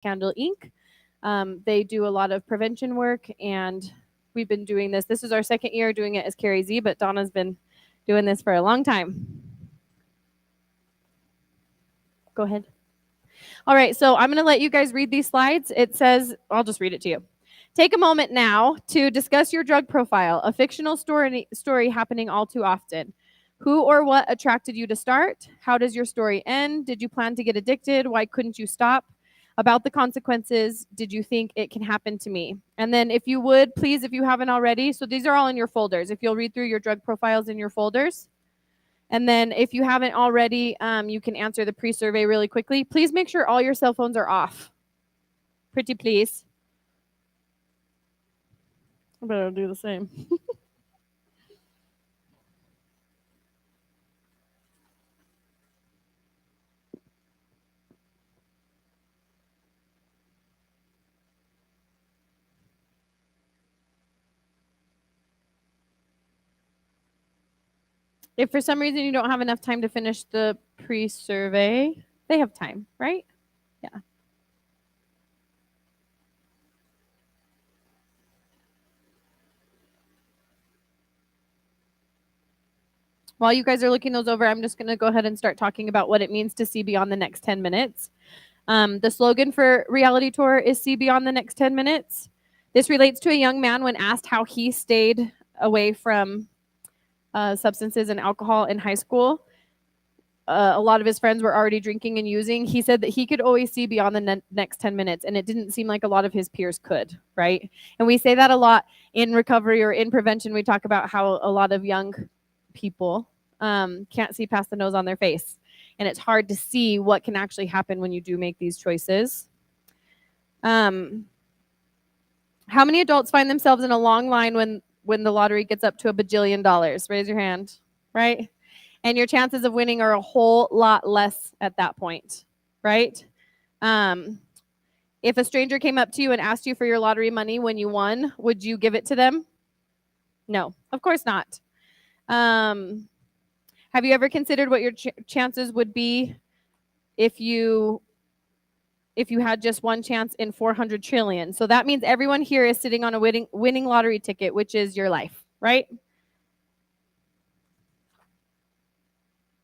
Candle Inc. They do a lot of prevention work, and we've been doing this. This is our second year doing it as Carrie Z, but Donna's been doing this for a long time. Go ahead. All right, so I'm going to let you guys read these slides. It says, I'll just read it to you. Take a moment now to discuss your drug profile, a fictional story happening all too often. Who or what attracted you to start? How does your story end? Did you plan to get addicted? Why couldn't you stop? About the consequences, did you think it can happen to me? And then if you would, please, if you haven't already, so these are all in your folders. If you'll read through your drug profiles in your folders. And then if you haven't already, you can answer the pre-survey really quickly. Please make sure all your cell phones are off. Pretty please. I better do the same. If for some reason you don't have enough time to finish the pre-survey, they have time, right? Yeah. While you guys are looking those over, I'm just going to go ahead and start talking about what it means to see beyond the next 10 minutes. The slogan for Reality Tour is See Beyond the Next 10 Minutes. This relates to a young man when asked how he stayed away from substances and alcohol in high school. A lot of his friends were already drinking and using. He said that he could always see beyond the next 10 minutes, and it didn't seem like a lot of his peers could, right? And we say that a lot in recovery or in prevention. We talk about how a lot of young people can't see past the nose on their face, and it's hard to see what can actually happen when you do make these choices. How many adults find themselves in a long line when the lottery gets up to $1 bajillion? Raise your hand, right? And your chances of winning are a whole lot less at that point, right? If a stranger came up to you and asked you for your lottery money when you won, would you give it to them? No, of course not. Have you ever considered what your chances would be if you had just one chance in 400 trillion? So that means everyone here is sitting on a winning lottery ticket, which is your life, right?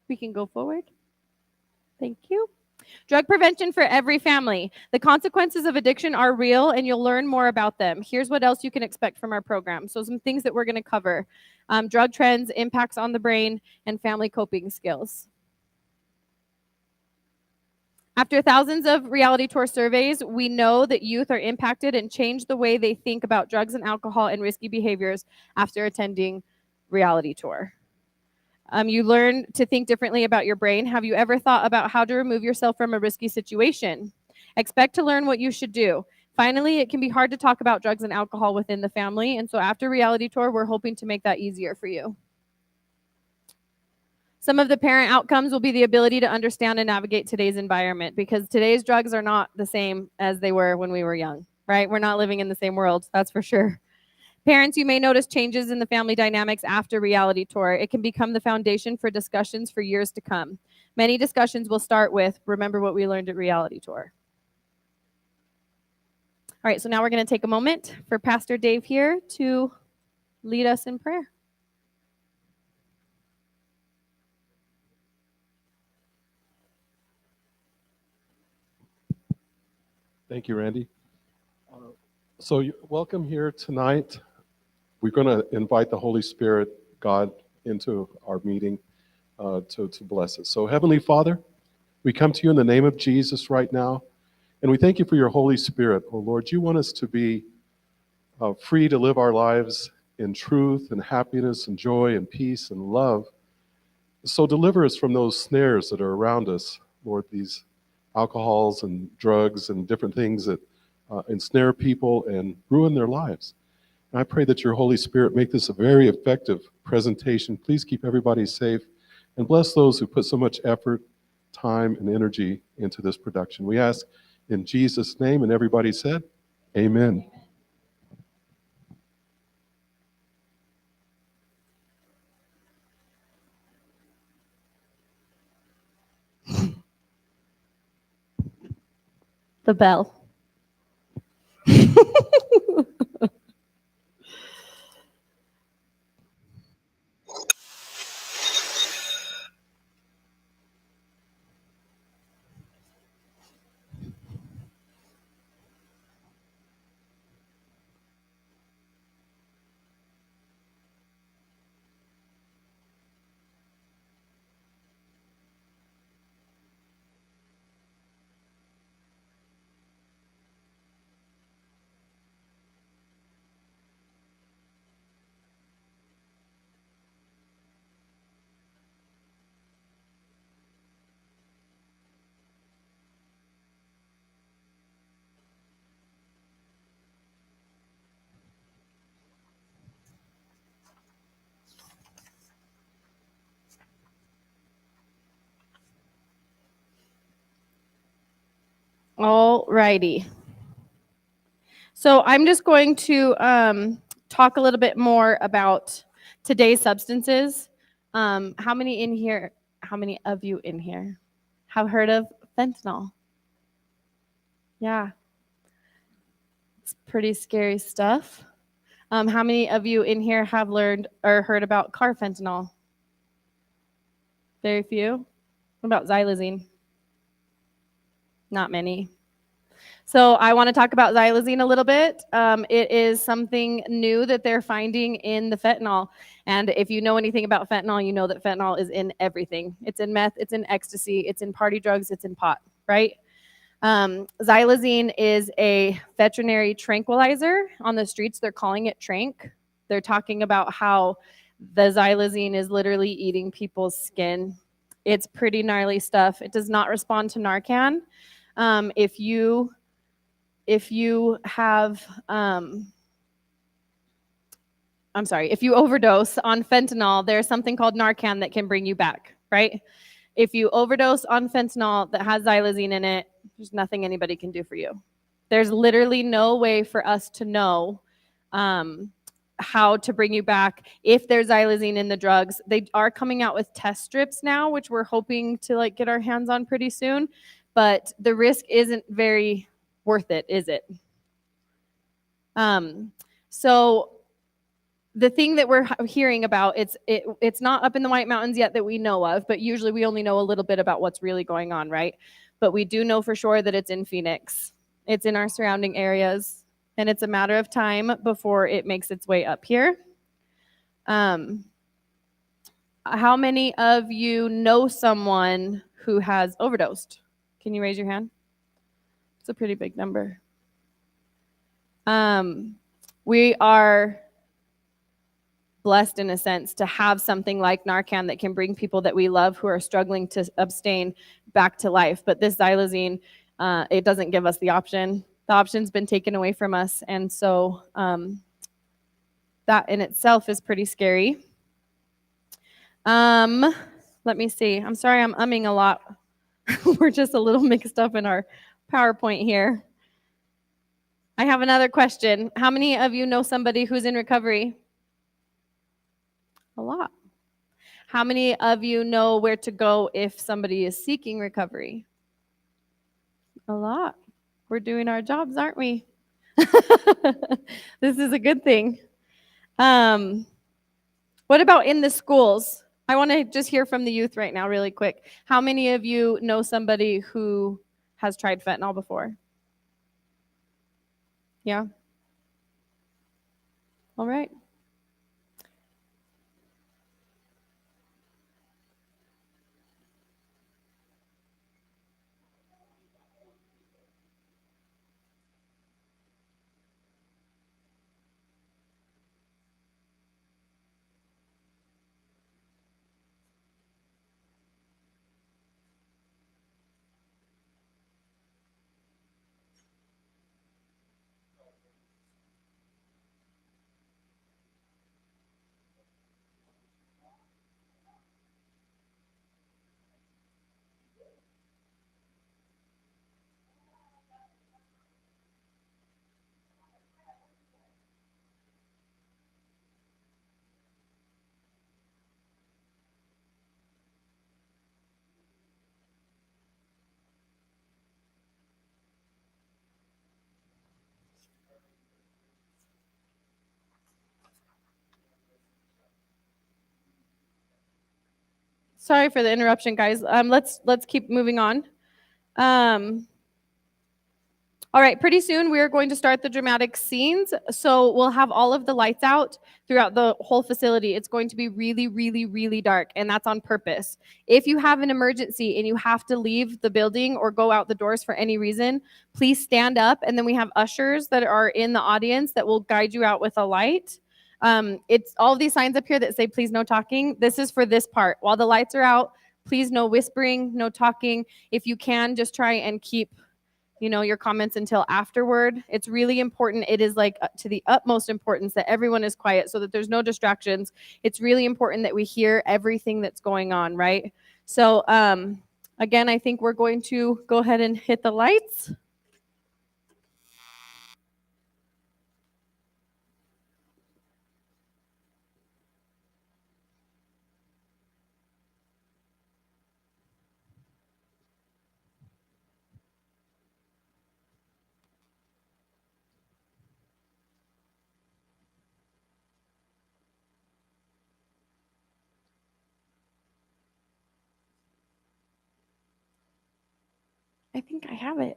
We can go forward. Thank you. Drug prevention for every family. The consequences of addiction are real, and you'll learn more about them. Here's what else you can expect from our program. So some things that we're going to cover. Drug trends, impacts on the brain, and family coping skills. After thousands of reality tour surveys, we know that youth are impacted and change the way they think about drugs and alcohol and risky behaviors after attending reality tour. You learn to think differently about your brain. Have you ever thought about how to remove yourself from a risky situation? Expect to learn what you should do. Finally, it can be hard to talk about drugs and alcohol within the family, and so after reality tour, we're hoping to make that easier for you. Some of the parent outcomes will be the ability to understand and navigate today's environment, because today's drugs are not the same as they were when we were young, right? We're not living in the same world, that's for sure. Parents, you may notice changes in the family dynamics after reality tour. It can become the foundation for discussions for years to come. Many discussions will start with, remember what we learned at reality tour. All right, so now we're going to take a moment for Pastor Dave here to lead us in prayer. Thank you, Randy. So welcome here tonight. We're going to invite the Holy Spirit, God, into our meeting to bless us. So Heavenly Father, we come to you in the name of Jesus right now, and we thank you for your Holy Spirit. Oh Lord, you want us to be free to live our lives in truth and happiness and joy and peace and love. So deliver us from those snares that are around us, Lord, these alcohols and drugs and different things that ensnare people and ruin their lives. And I pray that your Holy Spirit make this a very effective presentation. Please keep everybody safe and bless those who put so much effort, time, and energy into this production. We ask in Jesus' name, and everybody said, amen. The bell. All righty. So I'm just going to talk a little bit more about today's substances. How many of you in here have heard of fentanyl? Yeah. It's pretty scary stuff. How many of you in here have learned or heard about carfentanil? Very few. What about xylazine? Not many. So I want to talk about xylazine a little bit. It is something new that they're finding in the fentanyl. And if you know anything about fentanyl, you know that fentanyl is in everything. It's in meth, it's in ecstasy, it's in party drugs, it's in pot, right? Xylazine is a veterinary tranquilizer. On the streets, they're calling it trank. They're talking about how the xylazine is literally eating people's skin. It's pretty gnarly stuff. It does not respond to Narcan. If you overdose on fentanyl, there's something called Narcan that can bring you back, right? If you overdose on fentanyl that has xylazine in it, there's nothing anybody can do for you. There's literally no way for us to know how to bring you back if there's xylazine in the drugs. They are coming out with test strips now, which we're hoping to get our hands on pretty soon, but the risk isn't very worth it, is it? So the thing that we're hearing about, it's not up in the White Mountains yet that we know of, but usually we only know a little bit about what's really going on, right? But we do know for sure that it's in Phoenix. It's in our surrounding areas, and it's a matter of time before it makes its way up here. How many of you know someone who has overdosed? Can you raise your hand? It's a pretty big number. We are blessed in a sense to have something like Narcan that can bring people that we love who are struggling to abstain back to life. But this xylazine, it doesn't give us the option. The option's been taken away from us. And so that in itself is pretty scary. Let me see. I'm sorry I'm umming a lot. We're just a little mixed up in our PowerPoint here. I have another question. How many of you know somebody who's in recovery? A lot. How many of you know where to go if somebody is seeking recovery? A lot. We're doing our jobs, aren't we? This is a good thing. What about in the schools? I want to just hear from the youth right now really quick. How many of you know somebody who has tried fentanyl before? Yeah? All right. Sorry for the interruption, guys. Let's keep moving on. All right, pretty soon we are going to start the dramatic scenes. So we'll have all of the lights out throughout the whole facility. It's going to be really, really, really dark, and that's on purpose. If you have an emergency and you have to leave the building or go out the doors for any reason, please stand up, and then we have ushers that are in the audience that will guide you out with a light. It's all of these signs up here that say, please no talking. This is for this part. While the lights are out, please no whispering, no talking. If you can, just try and keep your comments until afterward. It's really important. It is to the utmost importance that everyone is quiet so that there's no distractions. It's really important that we hear everything that's going on, right? So again, I think we're going to go ahead and hit the lights. I think I have it.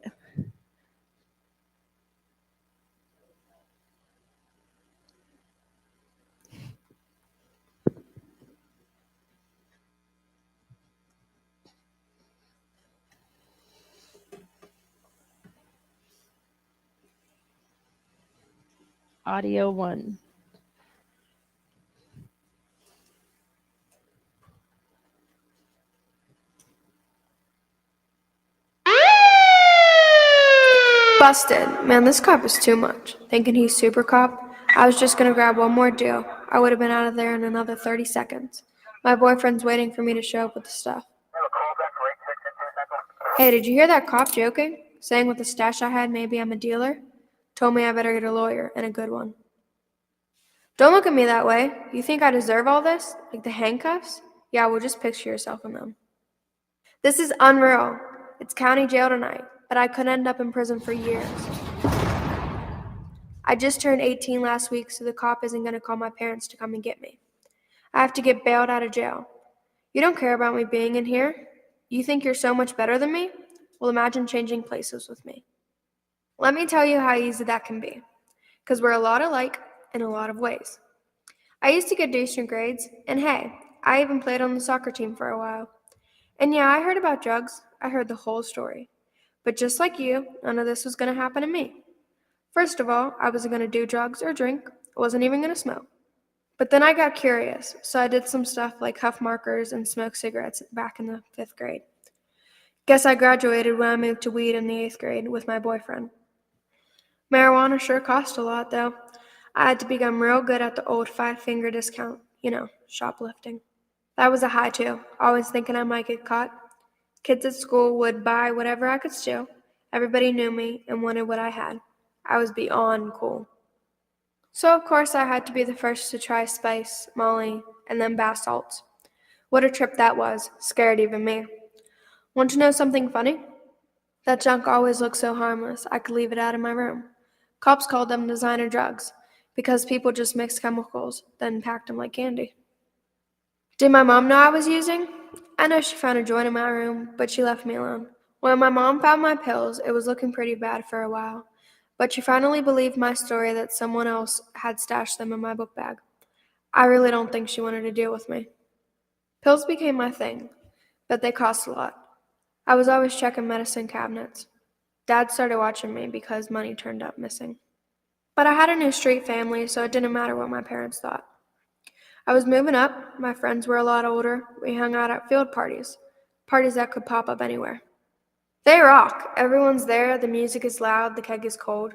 Audio 1. Busted. Man, this cop is too much. Thinking he's super cop? I was just gonna grab one more deal. I would have been out of there in another 30 seconds. My boyfriend's waiting for me to show up with the stuff. Hey, did you hear that cop joking? Saying with the stash I had, maybe I'm a dealer? Told me I better get a lawyer, and a good one. Don't look at me that way. You think I deserve all this? Like the handcuffs? Yeah, well, just picture yourself in them. This is unreal. It's county jail tonight, but I could end up in prison for years. I just turned 18 last week, so the cop isn't going to call my parents to come and get me. I have to get bailed out of jail. You don't care about me being in here? You think you're so much better than me? Well, imagine changing places with me. Let me tell you how easy that can be, because we're a lot alike in a lot of ways. I used to get decent grades, and hey, I even played on the soccer team for a while. And yeah, I heard about drugs. I heard the whole story. But just like you, none of this was going to happen to me. First of all, I wasn't going to do drugs or drink. I wasn't even going to smoke. But then I got curious, so I did some stuff like huff markers and smoke cigarettes back in the 5th grade. Guess I graduated when I moved to weed in the 8th grade with my boyfriend. Marijuana sure cost a lot, though. I had to become real good at the old 5-finger discount, shoplifting. That was a high, too, always thinking I might get caught. Kids at school would buy whatever I could steal. Everybody knew me and wanted what I had. I was beyond cool. So, of course, I had to be the first to try spice, Molly, and then bath salts. What a trip that was, scared even me. Want to know something funny? That junk always looked so harmless, I could leave it out of my room. Cops called them designer drugs, because people just mixed chemicals, then packed them like candy. Did my mom know I was using? I know she found a joint in my room, but she left me alone. When my mom found my pills, it was looking pretty bad for a while. But she finally believed my story that someone else had stashed them in my book bag. I really don't think she wanted to deal with me. Pills became my thing, but they cost a lot. I was always checking medicine cabinets. Dad started watching me because money turned up missing. But I had a new street family, so it didn't matter what my parents thought. I was moving up, my friends were a lot older, we hung out at field parties that could pop up anywhere. They rock, everyone's there, the music is loud, the keg is cold.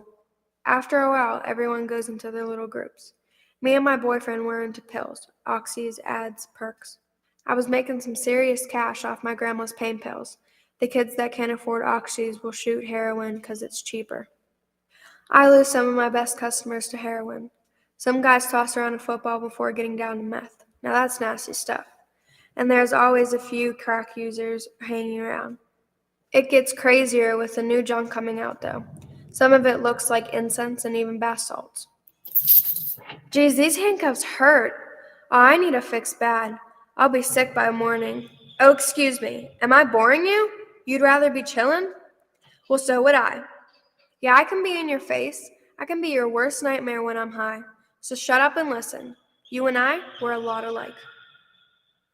After a while, everyone goes into their little groups. Me and my boyfriend were into pills, oxys, ads, perks. I was making some serious cash off my grandma's pain pills. The kids that can't afford oxys will shoot heroin because it's cheaper. I lose some of my best customers to heroin. Some guys toss around a football before getting down to meth. Now that's nasty stuff. And there's always a few crack users hanging around. It gets crazier with the new junk coming out, though. Some of it looks like incense and even bath salts. Geez, these handcuffs hurt. Oh, I need a fix bad. I'll be sick by morning. Oh, excuse me. Am I boring you? You'd rather be chillin'? Well, so would I. Yeah, I can be in your face. I can be your worst nightmare when I'm high. So shut up and listen. You and I, we're a lot alike.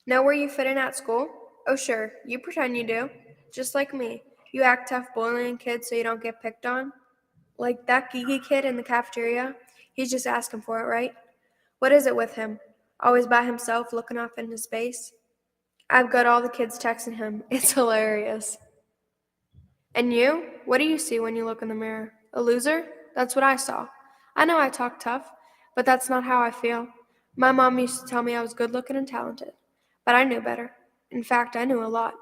Know where you fit in at school? Oh, sure. You pretend you do. Just like me. You act tough bullying kids so you don't get picked on. Like that geeky kid in the cafeteria. He's just asking for it, right? What is it with him? Always by himself, looking off into space? I've got all the kids texting him. It's hilarious. And you? What do you see when you look in the mirror? A loser? That's what I saw. I know I talk tough, but that's not how I feel. My mom used to tell me I was good looking and talented, but I knew better. In fact, I knew a lot.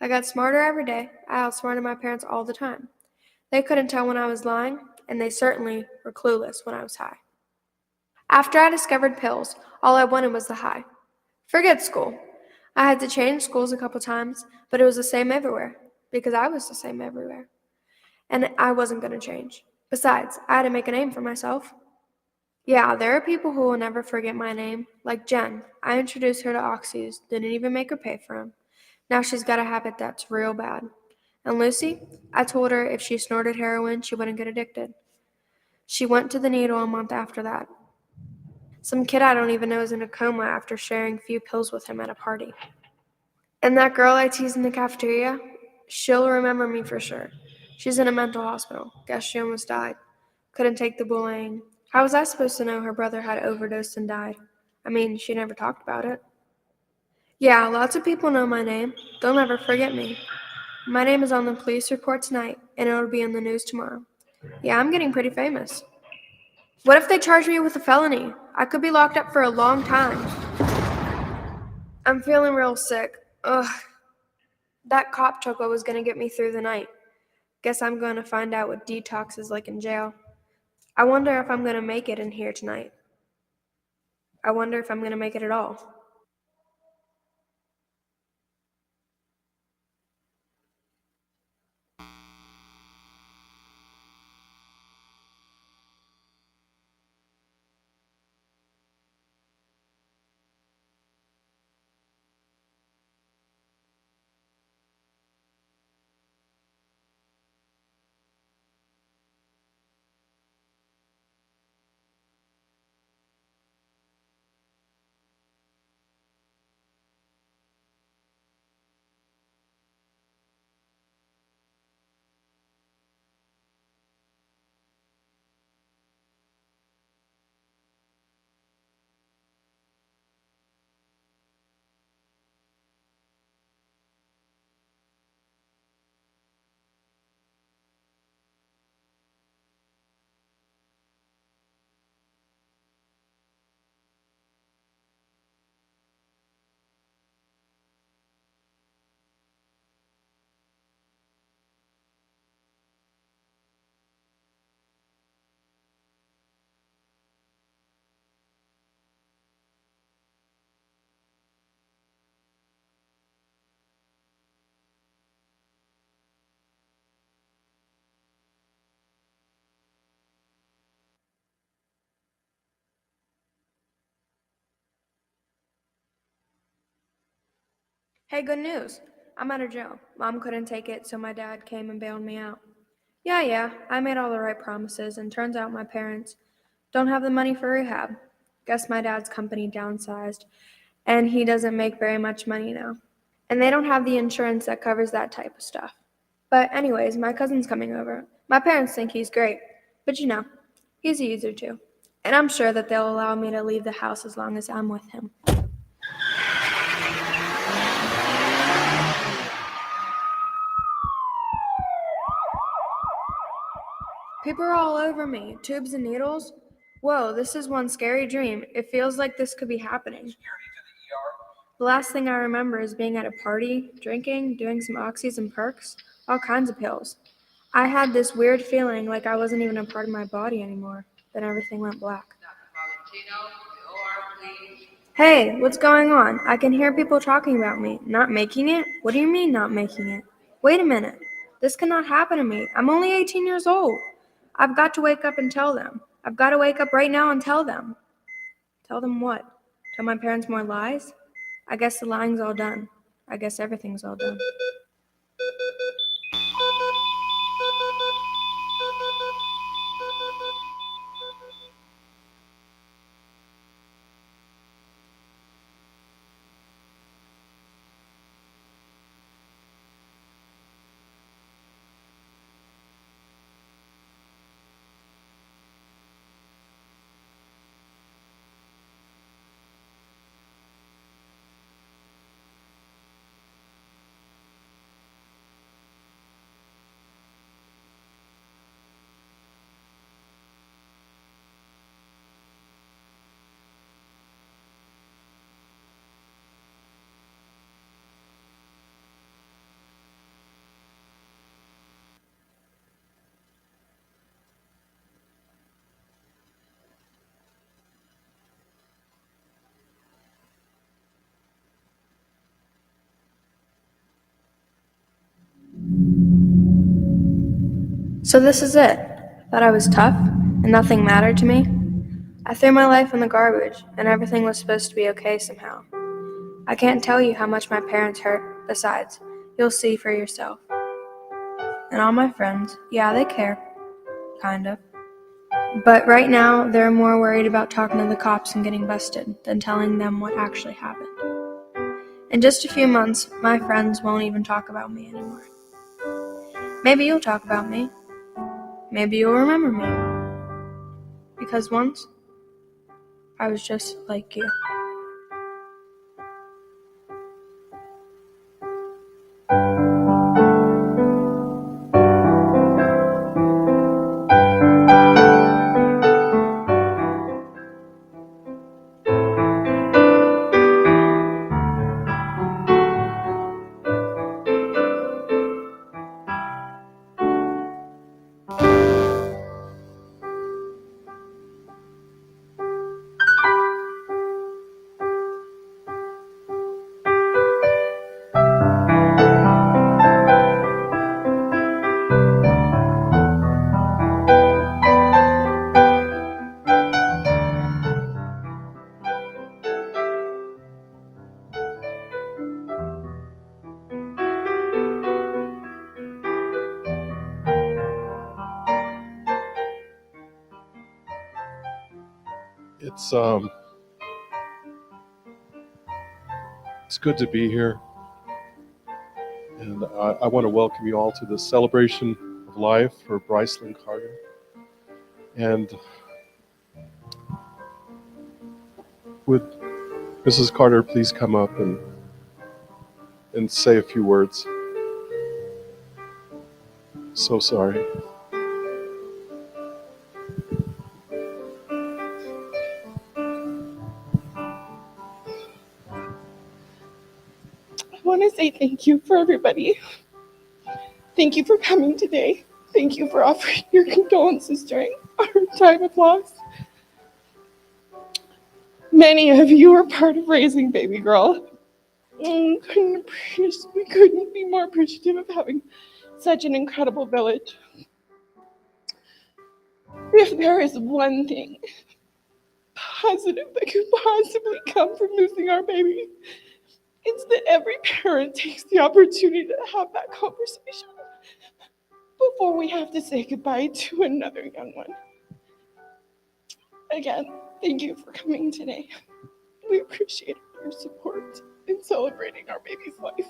I got smarter every day. I outsmarted my parents all the time. They couldn't tell when I was lying, and they certainly were clueless when I was high. After I discovered pills, all I wanted was the high. Forget school. I had to change schools a couple times, but it was the same everywhere, because I was the same everywhere. And I wasn't going to change. Besides, I had to make a name for myself. Yeah, there are people who will never forget my name, like Jen. I introduced her to oxys, didn't even make her pay for them. Now she's got a habit that's real bad. And Lucy, I told her if she snorted heroin, she wouldn't get addicted. She went to the needle a month after that. Some kid I don't even know is in a coma after sharing a few pills with him at a party. And that girl I teased in the cafeteria, she'll remember me for sure. She's in a mental hospital. Guess she almost died. Couldn't take the bullying. How was I supposed to know her brother had overdosed and died? I mean, she never talked about it. Yeah, lots of people know my name. They'll never forget me. My name is on the police report tonight, and it'll be in the news tomorrow. Yeah, I'm getting pretty famous. What if they charge me with a felony? I could be locked up for a long time. I'm feeling real sick. Ugh. That cop took what was going to get me through the night. Guess I'm going to find out what detox is like in jail. I wonder if I'm going to make it in here tonight. I wonder if I'm going to make it at all. Hey, good news. I'm out of jail. Mom couldn't take it, so my dad came and bailed me out. Yeah, I made all the right promises, and turns out my parents don't have the money for rehab. Guess my dad's company downsized, and he doesn't make very much money now. And they don't have the insurance that covers that type of stuff. But anyways, my cousin's coming over. My parents think he's great, but he's a user too. And I'm sure that they'll allow me to leave the house as long as I'm with him. People are all over me. Tubes and needles. Whoa, this is one scary dream. It feels like this could be happening. The last thing I remember is being at a party, drinking, doing some oxys and perks, all kinds of pills. I had this weird feeling like I wasn't even a part of my body anymore. Then everything went black. Hey, what's going on? I can hear people talking about me. Not making it? What do you mean not making it? Wait a minute. This cannot happen to me. I'm only 18 years old. I've got to wake up and tell them. I've got to wake up right now and tell them. Tell them what? Tell my parents more lies? I guess the lying's all done. I guess everything's all done. So this is it. Thought I was tough and nothing mattered to me. I threw my life in the garbage and everything was supposed to be okay somehow. I can't tell you how much my parents hurt. Besides, you'll see for yourself. And all my friends, yeah, they care. Kind of. But right now, they're more worried about talking to the cops and getting busted than telling them what actually happened. In just a few months, my friends won't even talk about me anymore. Maybe you'll talk about me. Maybe you'll remember me. Because once, I was just like you. It's good to be here, and I want to welcome you all to the celebration of life for Brycelyn Carter. And would Mrs. Carter please come up and say a few words? So sorry. I want to say thank you for everybody. Thank you for coming today. Thank you for offering your condolences during our time of loss. Many of you are part of raising baby girl. We couldn't be more appreciative of having such an incredible village. If there is one thing positive that could possibly come from losing our baby, it's that every parent takes the opportunity to have that conversation before we have to say goodbye to another young one. Again, thank you for coming today. We appreciate your support in celebrating our baby's life.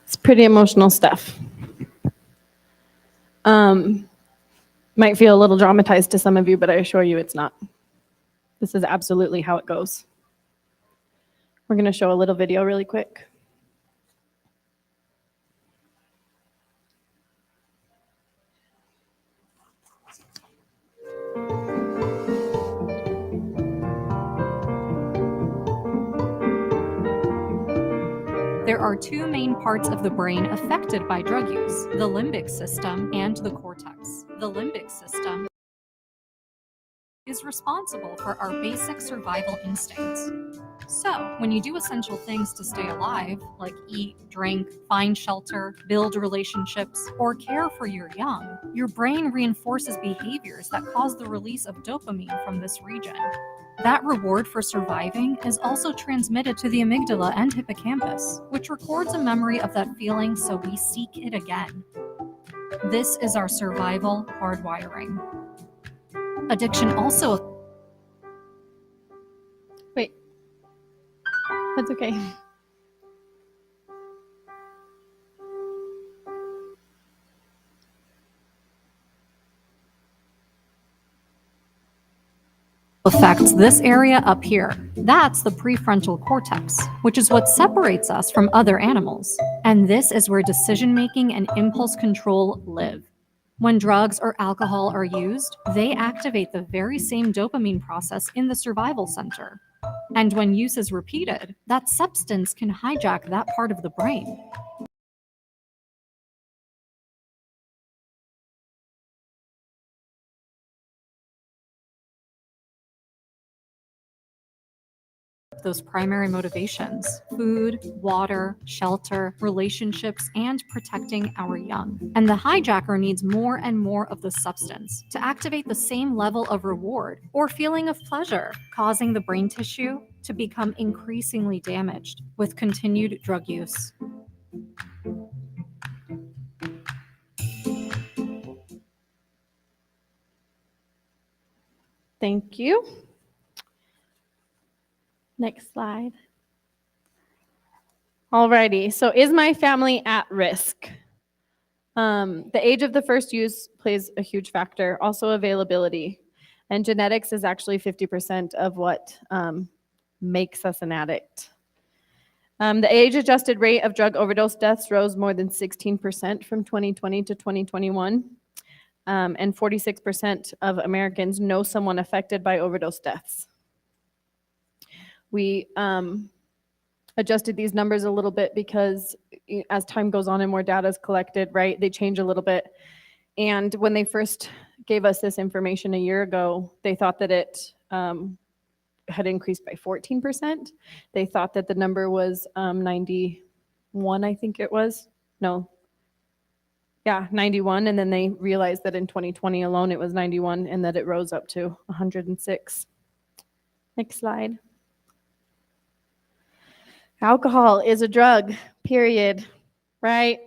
It's pretty emotional stuff. Might feel a little dramatized to some of you, but I assure you it's not. This is absolutely how it goes. We're going to show a little video really quick. There are two main parts of the brain affected by drug use: the limbic system and the cortex. The limbic system is responsible for our basic survival instincts. So, when you do essential things to stay alive, like eat, drink, find shelter, build relationships, or care for your young, your brain reinforces behaviors that cause the release of dopamine from this region. That reward for surviving is also transmitted to the amygdala and hippocampus, which records a memory of that feeling so we seek it again. This is our survival hardwiring. Addiction also... Wait. That's okay. affects this area up here. That's the prefrontal cortex, which is what separates us from other animals. And this is where decision-making and impulse control live. When drugs or alcohol are used, they activate the very same dopamine process in the survival center. And when use is repeated, that substance can hijack that part of the brain. Those primary motivations: food, water, shelter, relationships, and protecting our young. And the hijacker needs more and more of the substance to activate the same level of reward or feeling of pleasure, causing the brain tissue to become increasingly damaged with continued drug use. Thank you. Next slide. Alrighty, so is my family at risk? The age of the first use plays a huge factor, also availability. And genetics is actually 50% of what makes us an addict. The age-adjusted rate of drug overdose deaths rose more than 16% from 2020 to 2021. And 46% of Americans know someone affected by overdose deaths. We adjusted these numbers a little bit because as time goes on and more data is collected, right, they change a little bit. And when they first gave us this information a year ago, they thought that it had increased by 14%. They thought that the number was 91, I think it was. No. Yeah, 91. And then they realized that in 2020 alone, it was 91 and that it rose up to 106. Next slide. Alcohol is a drug, period, right?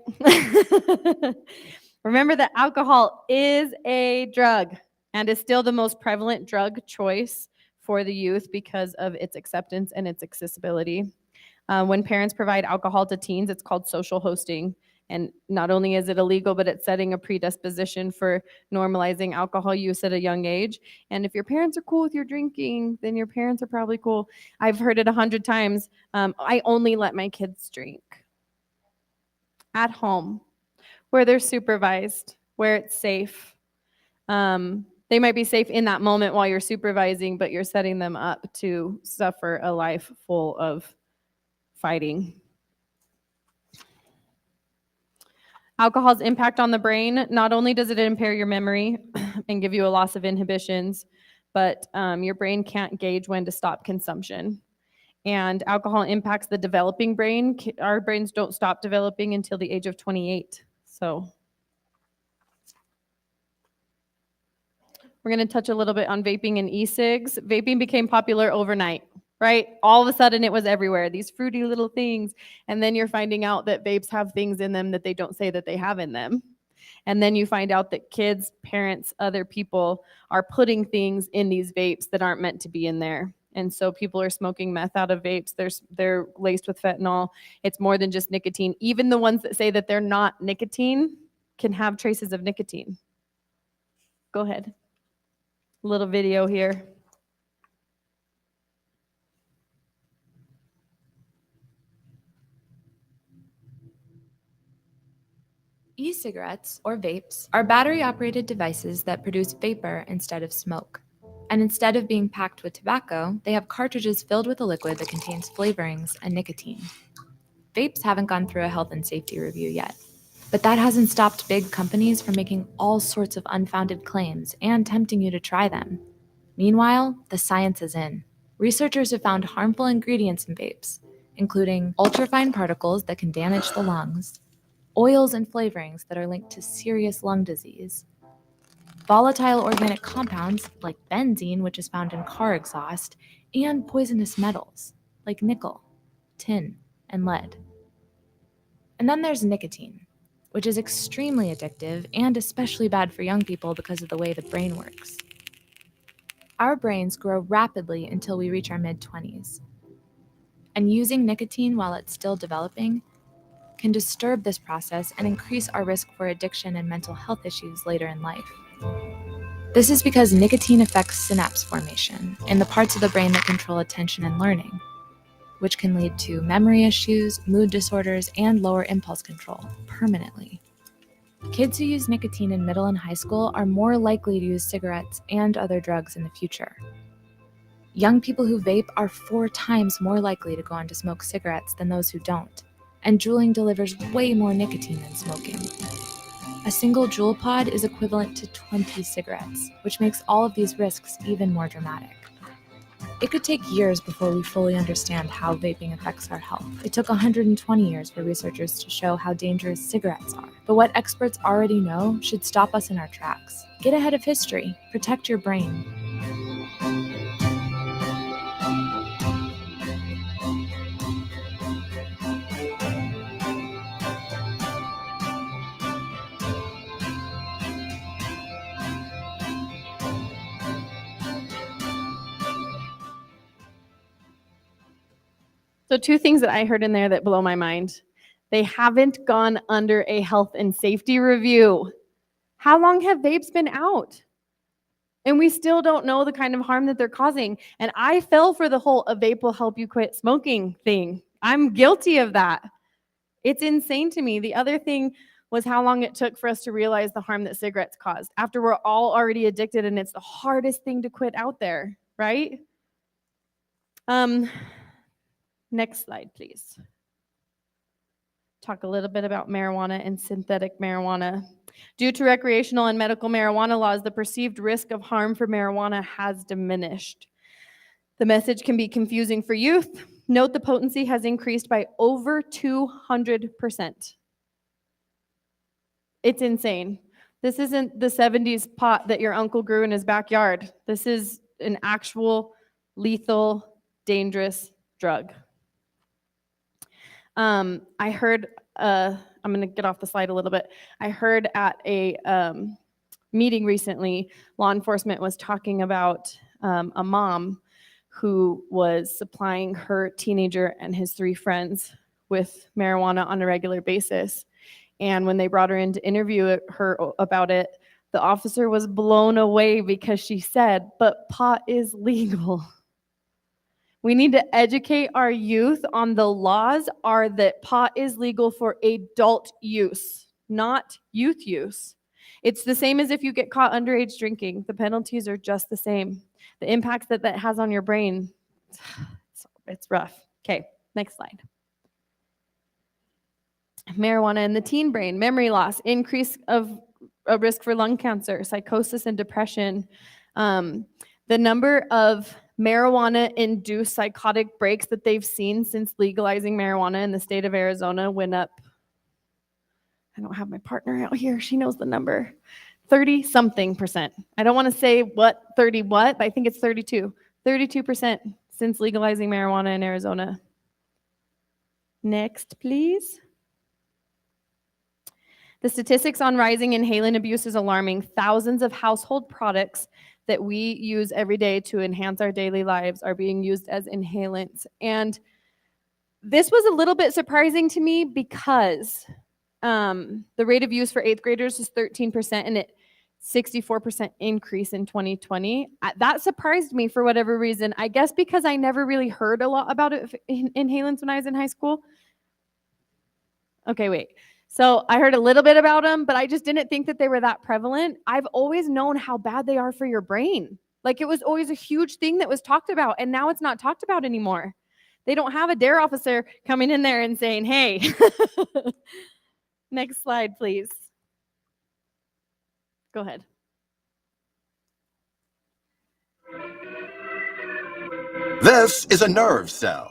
Remember that alcohol is a drug and is still the most prevalent drug choice for the youth because of its acceptance and its accessibility. When parents provide alcohol to teens, it's called social hosting. And not only is it illegal, but it's setting a predisposition for normalizing alcohol use at a young age. And if your parents are cool with your drinking, then your parents are probably cool. I've heard it 100 times. I only let my kids drink at home, where they're supervised, where it's safe. They might be safe in that moment while you're supervising, but you're setting them up to suffer a life full of fighting. Alcohol's impact on the brain, not only does it impair your memory and give you a loss of inhibitions, but your brain can't gauge when to stop consumption. And alcohol impacts the developing brain. Our brains don't stop developing until the age of 28. So we're going to touch a little bit on vaping and e-cigs. Vaping became popular overnight, right? All of a sudden it was everywhere, these fruity little things. And then you're finding out that vapes have things in them that they don't say that they have in them. And then you find out that kids, parents, other people are putting things in these vapes that aren't meant to be in there. And so people are smoking meth out of vapes. They're laced with fentanyl. It's more than just nicotine. Even the ones that say that they're not nicotine can have traces of nicotine. Go ahead. A little video here. E-cigarettes, or vapes, are battery-operated devices that produce vapor instead of smoke. And instead of being packed with tobacco, they have cartridges filled with a liquid that contains flavorings and nicotine. Vapes haven't gone through a health and safety review yet, but that hasn't stopped big companies from making all sorts of unfounded claims and tempting you to try them. Meanwhile, the science is in. Researchers have found harmful ingredients in vapes, including ultrafine particles that can damage the lungs, oils and flavorings that are linked to serious lung disease, volatile organic compounds like benzene, which is found in car exhaust, and poisonous metals like nickel, tin, and lead. And then there's nicotine, which is extremely addictive and especially bad for young people because of the way the brain works. Our brains grow rapidly until we reach our mid-20s. And using nicotine while it's still developing can disturb this process and increase our risk for addiction and mental health issues later in life. This is because nicotine affects synapse formation in the parts of the brain that control attention and learning, which can lead to memory issues, mood disorders, and lower impulse control permanently. Kids who use nicotine in middle and high school are more likely to use cigarettes and other drugs in the future. Young people who vape are 4 times more likely to go on to smoke cigarettes than those who don't, and juuling delivers way more nicotine than smoking. A single Juul pod is equivalent to 20 cigarettes, which makes all of these risks even more dramatic. It could take years before we fully understand how vaping affects our health. It took 120 years for researchers to show how dangerous cigarettes are. But what experts already know should stop us in our tracks. Get ahead of history. Protect your brain. So 2 things that I heard in there that blow my mind. They haven't gone under a health and safety review. How long have vapes been out? And we still don't know the kind of harm that they're causing. And I fell for the whole "a vape will help you quit smoking" thing. I'm guilty of that. It's insane to me. The other thing was how long it took for us to realize the harm that cigarettes caused after we're all already addicted, and it's the hardest thing to quit out there, right? Next slide, please. Talk a little bit about marijuana and synthetic marijuana. Due to recreational and medical marijuana laws, the perceived risk of harm for marijuana has diminished. The message can be confusing for youth. Note the potency has increased by over 200%. It's insane. This isn't the 70s pot that your uncle grew in his backyard. This is an actual lethal, dangerous drug. I heard, I'm going to get off the slide a little bit. I heard at a meeting recently, law enforcement was talking about a mom who was supplying her teenager and his 3 friends with marijuana on a regular basis. And when they brought her in to interview her about it, the officer was blown away because she said, "But pot is legal." We need to educate our youth on the laws are that pot is legal for adult use, not youth use. It's the same as if you get caught underage drinking. The penalties are just the same. The impacts that that has on your brain, it's rough. Okay, next slide. Marijuana in the teen brain, memory loss, increase of a risk for lung cancer, psychosis, and depression. The number of marijuana-induced psychotic breaks that they've seen since legalizing marijuana in the state of Arizona went up. I don't have my partner out here. She knows the number. 30-something%. I don't want to say what, 30 what, but I think it's 32. 32% since legalizing marijuana in Arizona. Next, please. The statistics on rising inhalant abuse is alarming. Thousands of household products that we use every day to enhance our daily lives are being used as inhalants. And this was a little bit surprising to me because the rate of use for 8th graders is 13% and it 64% increase in 2020. That surprised me for whatever reason. I guess because I never really heard a lot about it inhalants when I was in high school. Okay, wait. So I heard a little bit about them, but I just didn't think that they were that prevalent. I've always known how bad they are for your brain. Like it was always a huge thing that was talked about, and now it's not talked about anymore. They don't have a DARE officer coming in there and saying, "Hey." Next slide, please. Go ahead. This is a nerve cell.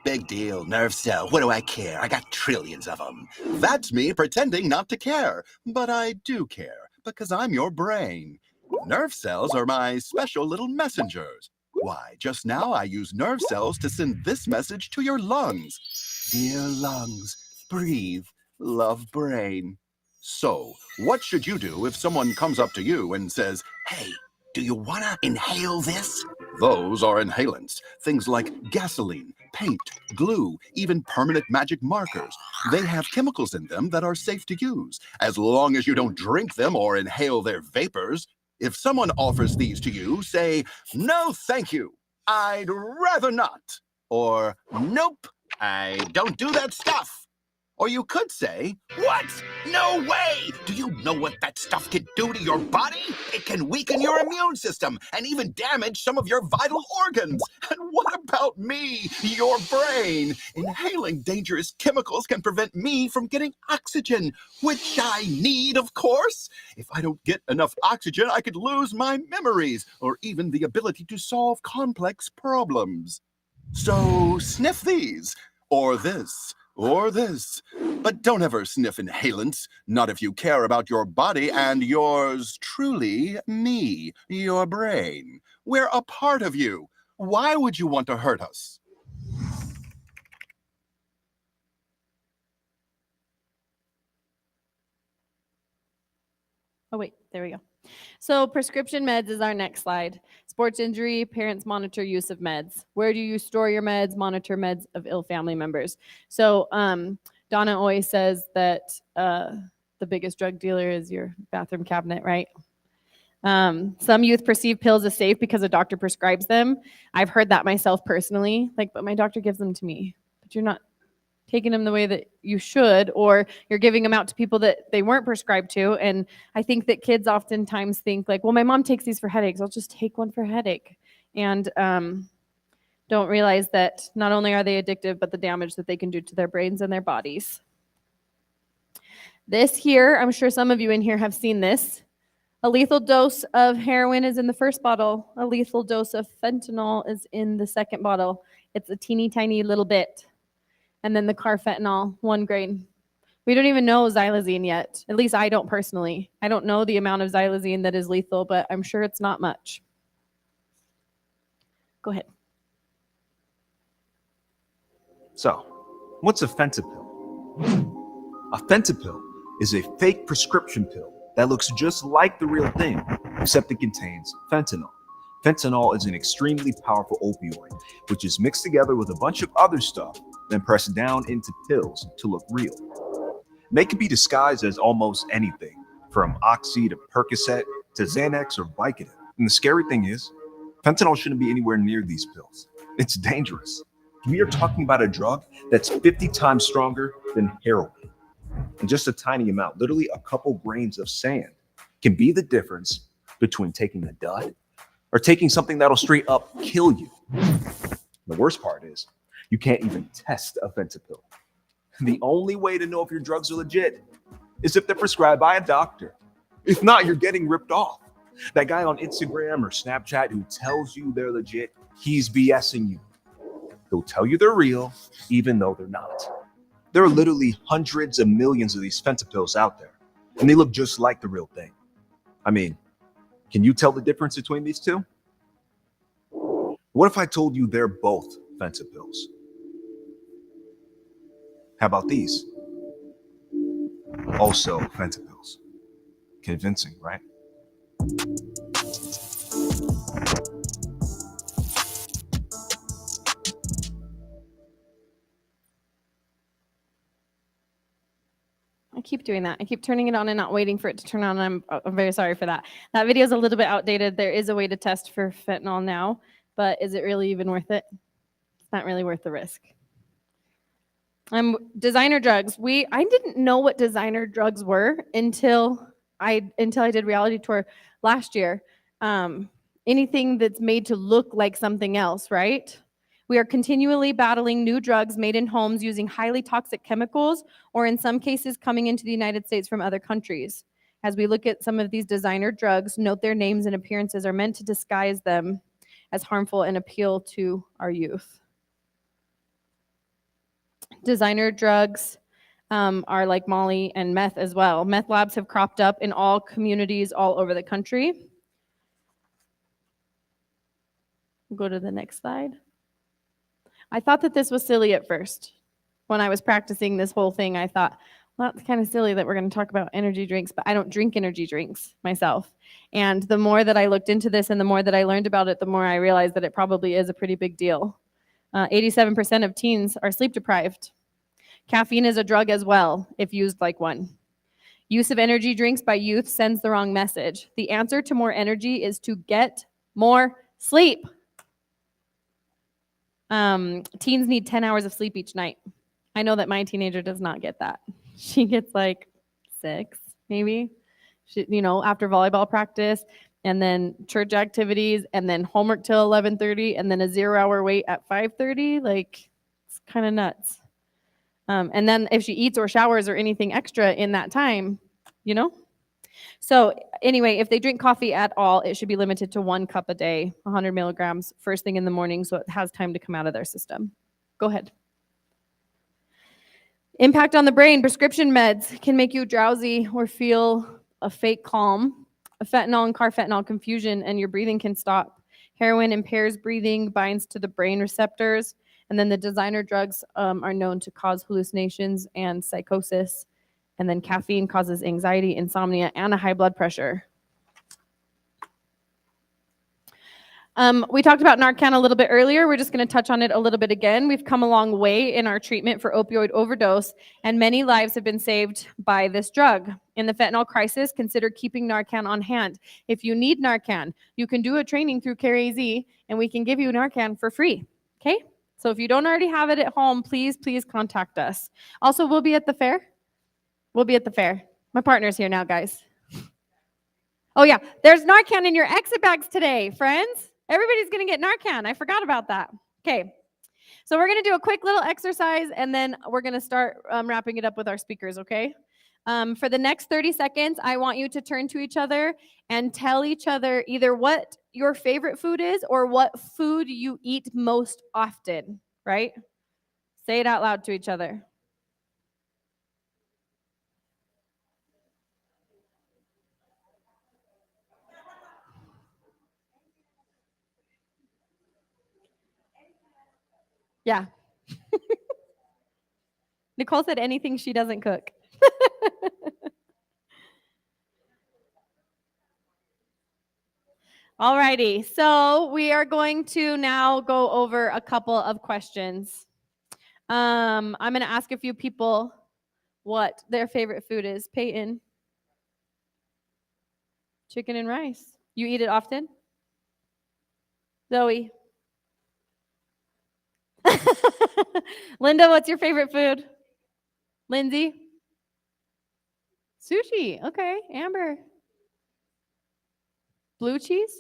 Big deal, nerve cell. What do I care? I got trillions of them. That's me pretending not to care. But I do care, because I'm your brain. Nerve cells are my special little messengers. Why, just now I use nerve cells to send this message to your lungs. Dear lungs, breathe, love brain. So, what should you do if someone comes up to you and says, "Hey, do you wanna inhale this?" Those are inhalants. Things like gasoline, paint, glue, even permanent magic markers. They have chemicals in them that are safe to use, as long as you don't drink them or inhale their vapors. If someone offers these to you, say, "No, thank you. I'd rather not." Or, "Nope, I don't do that stuff." Or you could say, "What? No way! Do you know what that stuff can do to your body? It can weaken your immune system and even damage some of your vital organs. And what about me, your brain? Inhaling dangerous chemicals can prevent me from getting oxygen, which I need, of course. If I don't get enough oxygen, I could lose my memories or even the ability to solve complex problems. So sniff these, or this, or this. But don't ever sniff inhalants, not if you care about your body and yours truly, me, your brain. We're a part of you. Why would you want to hurt us? Oh, wait, there we go. So prescription meds is our next slide. Sports injury, parents monitor use of meds. Where do you store your meds? Monitor meds of ill family members. So Donna always says that the biggest drug dealer is your bathroom cabinet, right? Some youth perceive pills as safe because a doctor prescribes them. I've heard that myself personally, like, but my doctor gives them to me. But you're not taking them the way that you should, or you're giving them out to people that they weren't prescribed to. And I think that kids oftentimes think like, well, my mom takes these for headaches, I'll just take one for headache. And don't realize that not only are they addictive, but the damage that they can do to their brains and their bodies. This here, I'm sure some of you in here have seen this. A lethal dose of heroin is in the first bottle. A lethal dose of fentanyl is in the second bottle. It's a teeny tiny little bit. And then the carfentanil, 1 grain. We don't even know xylazine yet. At least I don't personally. I don't know the amount of xylazine that is lethal, but I'm sure it's not much. Go ahead. So, what's a fentanyl? A fentanyl is a fake prescription pill that looks just like the real thing, except it contains fentanyl. Fentanyl is an extremely powerful opioid, which is mixed together with a bunch of other stuff, then pressed down into pills to look real. And they can be disguised as almost anything, from Oxy to Percocet to Xanax or Vicodin. And the scary thing is, fentanyl shouldn't be anywhere near these pills. It's dangerous. We are talking about a drug that's 50 times stronger than heroin. And just a tiny amount, literally a couple grains of sand, can be the difference between taking a dud or taking something that'll straight up kill you. The worst part is, you can't even test a fentanyl. The only way to know if your drugs are legit is if they're prescribed by a doctor. If not, you're getting ripped off. That guy on Instagram or Snapchat who tells you they're legit, he's BSing you. He'll tell you they're real, even though they're not. There are literally hundreds of millions of these fentanyls out there, and they look just like the real thing. I mean, can you tell the difference between these two? What if I told you they're both fentanyls? How about these? Also fentanyls. Convincing, right? I keep doing that. I keep turning it on and not waiting for it to turn on. I'm very sorry for that. That video is a little bit outdated. There is a way to test for fentanyl now, but is it really even worth it? It's not really worth the risk. Designer drugs. I didn't know what designer drugs were until I did Reality Tour last year. Anything that's made to look like something else, right? We are continually battling new drugs made in homes using highly toxic chemicals, or in some cases coming into the United States from other countries. As we look at some of these designer drugs, note their names and appearances are meant to disguise them as harmful and appeal to our youth. Designer drugs are like Molly and meth as well. Meth labs have cropped up in all communities all over the country. We'll go to the next slide. I thought that this was silly at first. When I was practicing this whole thing, I thought, well, that's kind of silly that we're going to talk about energy drinks, but I don't drink energy drinks myself. And the more that I looked into this and the more that I learned about it, the more I realized that it probably is a pretty big deal. 87% of teens are sleep deprived. Caffeine is a drug as well, if used like one. Use of energy drinks by youth sends the wrong message. The answer to more energy is to get more sleep. Teens need 10 hours of sleep each night. I know that my teenager does not get that. She gets like 6, maybe, after volleyball practice, and then church activities, and then homework till 11:30, and then a 0-hour wait at 5:30. Like, it's kind of nuts. And then if she eats or showers or anything extra in that time, So anyway, if they drink coffee at all, it should be limited to 1 cup a day, 100 milligrams, first thing in the morning, so it has time to come out of their system. Go ahead. Impact on the brain. Prescription meds can make you drowsy or feel a fake calm. Fentanyl and carfentanil confusion, and your breathing can stop. Heroin impairs breathing, binds to the brain receptors, and then the designer drugs are known to cause hallucinations and psychosis. And then caffeine causes anxiety, insomnia, and a high blood pressure. We talked about Narcan a little bit earlier. We're just going to touch on it a little bit again. We've come a long way in our treatment for opioid overdose, and many lives have been saved by this drug. In the fentanyl crisis, consider keeping Narcan on hand. If you need Narcan, you can do a training through CareAZ, and we can give you Narcan for free, okay? So if you don't already have it at home, please contact us. Also, we'll be at the fair. We'll be at the fair. My partner's here now, guys. Oh, yeah. There's Narcan in your exit bags today, friends. Everybody's going to get Narcan. I forgot about that. Okay. So we're going to do a quick little exercise, and then we're going to start wrapping it up with our speakers, okay? For the next 30 seconds, I want you to turn to each other and tell each other either what your favorite food is or what food you eat most often, right? Say it out loud to each other. Yeah. Nicole said anything she doesn't cook. All righty. So we are going to now go over a couple of questions. I'm going to ask a few people what their favorite food is. Peyton. Chicken and rice. You eat it often? Zoe. Linda, what's your favorite food? Lindsay? Sushi. Okay. Amber? Blue cheese?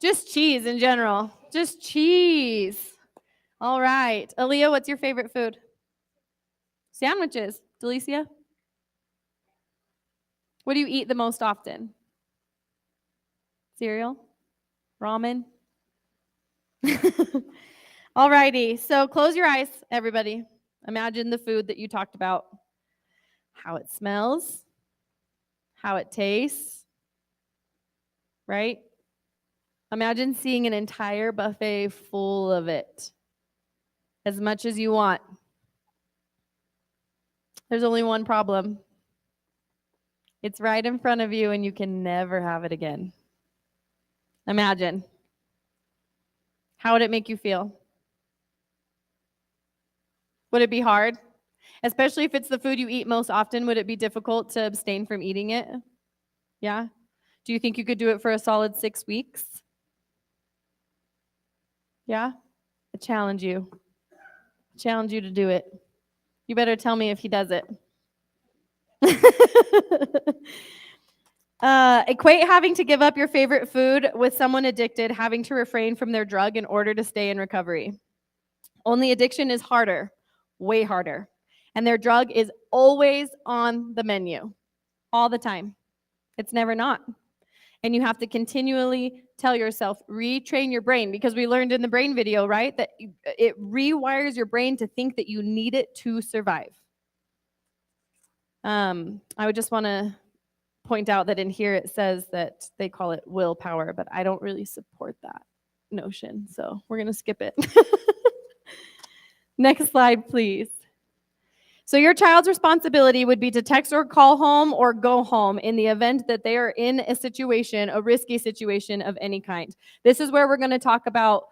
Just cheese in general. Just cheese. All right. Aaliyah, what's your favorite food? Sandwiches. Delicia? What do you eat the most often? Cereal? Ramen? All righty. So close your eyes, everybody. Imagine the food that you talked about. How it smells. How it tastes. Right? Imagine seeing an entire buffet full of it. As much as you want. There's only one problem. It's right in front of you and you can never have it again. Imagine. How would it make you feel? Would it be hard? Especially if it's the food you eat most often, would it be difficult to abstain from eating it? Yeah? Do you think you could do it for a solid 6 weeks? Yeah? I challenge you. I challenge you to do it. You better tell me if he does it. Equate having to give up your favorite food with someone addicted having to refrain from their drug in order to stay in recovery. Only addiction is harder, way harder. And their drug is always on the menu, all the time. It's never not. And you have to continually tell yourself, retrain your brain, because we learned in the brain video, right, that it rewires your brain to think that you need it to survive. I would just want to point out that in here it says that they call it willpower, but I don't really support that notion, so we're going to skip it. Next slide, please. So your child's responsibility would be to text or call home or go home in the event that they are in a situation, a risky situation of any kind. This is where we're going to talk about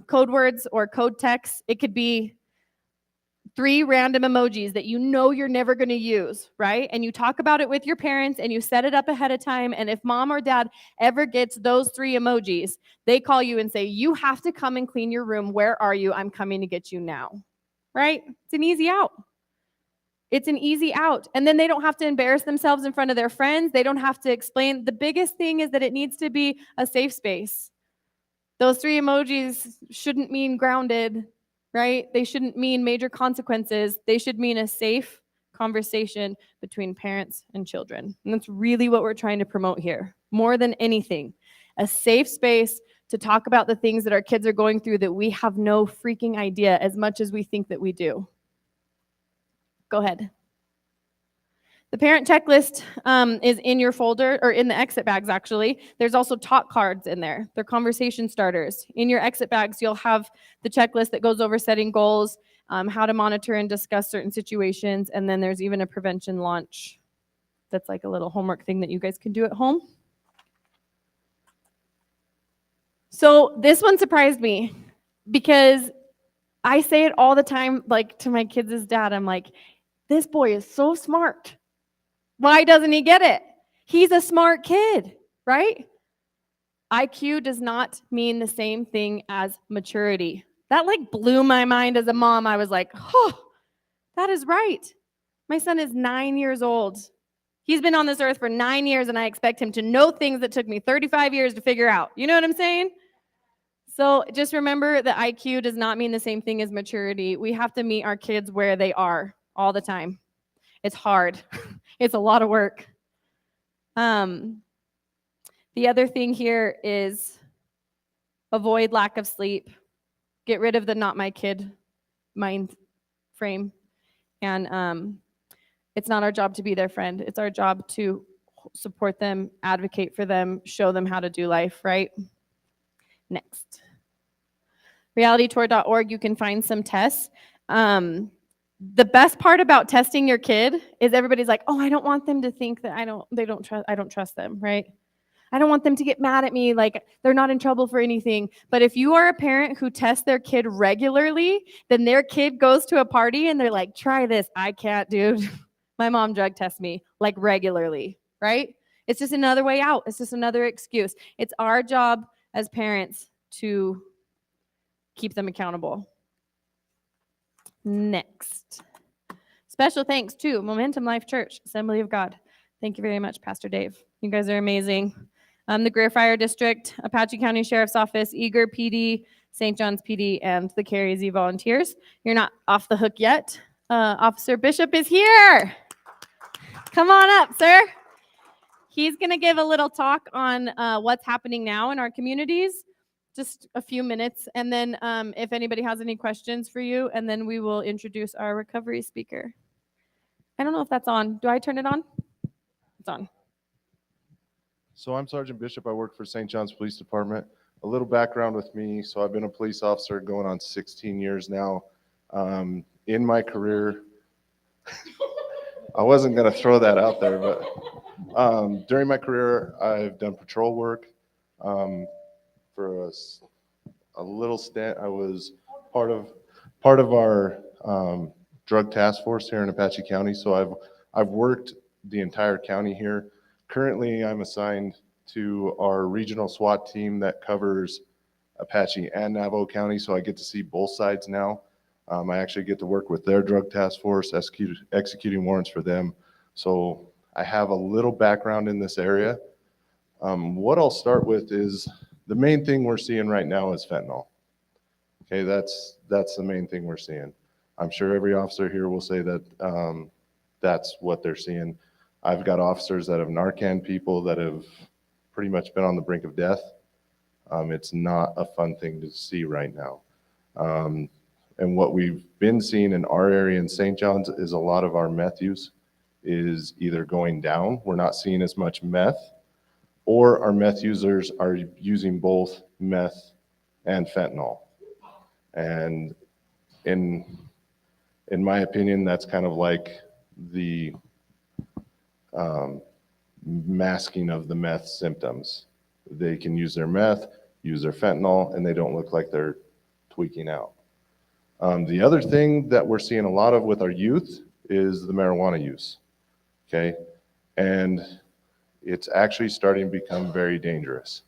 code words or code texts. It could be 3 random emojis that you know you're never going to use, right? And you talk about it with your parents and you set it up ahead of time. And if mom or dad ever gets those 3 emojis, they call you and say, you have to come and clean your room. Where are you? I'm coming to get you now, right? It's an easy out. It's an easy out. And then they don't have to embarrass themselves in front of their friends. They don't have to explain. The biggest thing is that it needs to be a safe space. Those 3 emojis shouldn't mean grounded, right? They shouldn't mean major consequences. They should mean a safe conversation between parents and children. And that's really what we're trying to promote here. More than anything, a safe space to talk about the things that our kids are going through that we have no freaking idea as much as we think that we do. Go ahead. The parent checklist is in your folder, or in the exit bags, actually. There's also talk cards in there. They're conversation starters. In your exit bags, you'll have the checklist that goes over setting goals, how to monitor and discuss certain situations, and then there's even a prevention launch that's like a little homework thing that you guys can do at home. So this one surprised me because I say it all the time, like to my kids' dad. I'm like, this boy is so smart. Why doesn't he get it? He's a smart kid, right? IQ does not mean the same thing as maturity. That like blew my mind as a mom. I was like, oh, that is right. My son is 9 years old. He's been on this earth for 9 years, and I expect him to know things that took me 35 years to figure out. You know what I'm saying? So just remember that IQ does not mean the same thing as maturity. We have to meet our kids where they are all the time. It's hard. It's a lot of work. The other thing here is avoid lack of sleep. Get rid of the not my kid mind frame. And it's not our job to be their friend. It's our job to support them, advocate for them, show them how to do life, right? Next. realitytour.org, you can find some tests. The best part about testing your kid is everybody's like, oh, I don't want them to think that I don't trust them, right? I don't want them to get mad at me, like they're not in trouble for anything. But if you are a parent who tests their kid regularly, then their kid goes to a party and they're like, try this. I can't, dude. My mom drug tests me like regularly, right? It's just another way out. It's just another excuse. It's our job as parents to keep them accountable. Next. Special thanks to Momentum Life Church, Assembly of God. Thank you very much, Pastor Dave. You guys are amazing. The Greer Fire District, Apache County Sheriff's Office, Eager PD, St. John's PD, and the Cary Z Volunteers. You're not off the hook yet. Officer Bishop is here. Come on up, sir. He's going to give a little talk on what's happening now in our communities. Just a few minutes, and then if anybody has any questions for you, and then we will introduce our recovery speaker. I don't know if that's on. Do I turn it on? It's on. So I'm Sergeant Bishop. I work for St. John's Police Department. A little background with me. So I've been a police officer going on 16 years now. In my career, I wasn't going to throw that out there, but during my career, I've done patrol work. For a little stint, I was part of our drug task force here in Apache County. So I've worked the entire county here. Currently, I'm assigned to our regional SWAT team that covers Apache and Navajo County. So I get to see both sides now. I actually get to work with their drug task force, executing warrants for them. So I have a little background in this area. What I'll start with is the main thing we're seeing right now is fentanyl. Okay, that's the main thing we're seeing. I'm sure every officer here will say that that's what they're seeing. I've got officers that have Narcan people that have pretty much been on the brink of death. It's not a fun thing to see right now. And what we've been seeing in our area in St. John's is a lot of our meth use is either going down. We're not seeing as much meth, or our meth users are using both meth and fentanyl. And in my opinion, that's kind of like the masking of the meth symptoms. They can use their meth, use their fentanyl, and they don't look like they're tweaking out. The other thing that we're seeing a lot of with our youth is the marijuana use, okay? And it's actually starting to become very dangerous.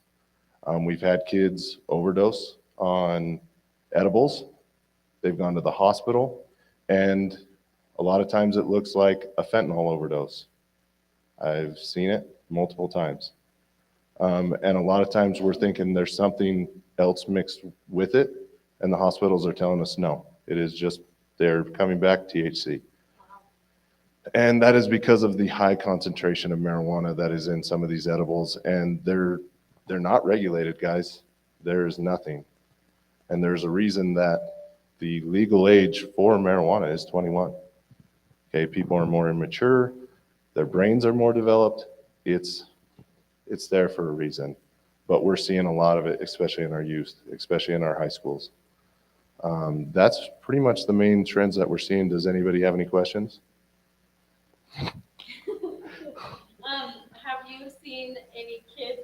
We've had kids overdose on edibles. They've gone to the hospital, and a lot of times it looks like a fentanyl overdose. I've seen it multiple times. And a lot of times we're thinking there's something else mixed with it, and the hospitals are telling us no. It is just, they're coming back THC. And that is because of the high concentration of marijuana that is in some of these edibles, and they're not regulated, guys. There is nothing. And there's a reason that the legal age for marijuana is 21. Okay, people are more immature, their brains are more developed. It's there for a reason. But we're seeing a lot of it, especially in our youth, especially in our high schools. That's pretty much the main trends that we're seeing. Does anybody have any questions? Have you seen any kids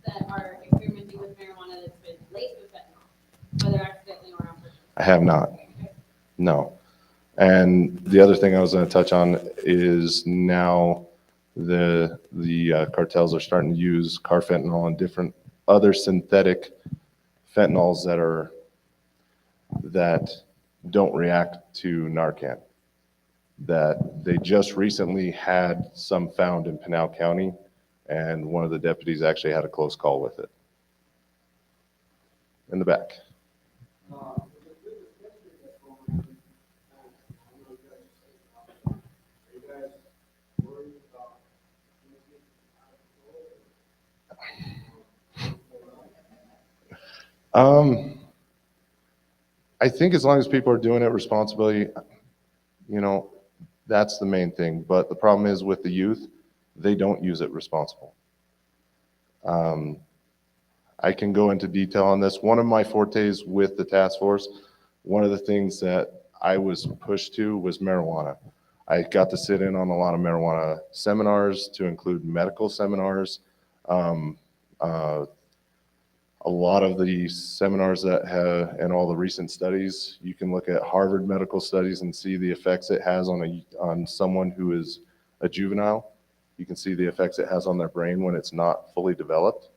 that are experimenting with marijuana that's been laced with fentanyl, whether accidentally or on purpose? I have not. No. And the other thing I was going to touch on is now the cartels are starting to use carfentanil and different other synthetic fentanyls that don't react to Narcan. That they just recently had some found in Pinal County, and one of the deputies actually had a close call with it. In the back. I think as long as people are doing it responsibly, you know, that's the main thing. But the problem is with the youth, they don't use it responsible. I can go into detail on this. One of my fortes with the task force, one of the things that I was pushed to was marijuana. I got to sit in on a lot of marijuana seminars, to include medical seminars. A lot of the seminars that have, and all the recent studies, you can look at Harvard medical studies and see the effects it has on someone who is a juvenile. You can see the effects it has on their brain when it's not fully developed.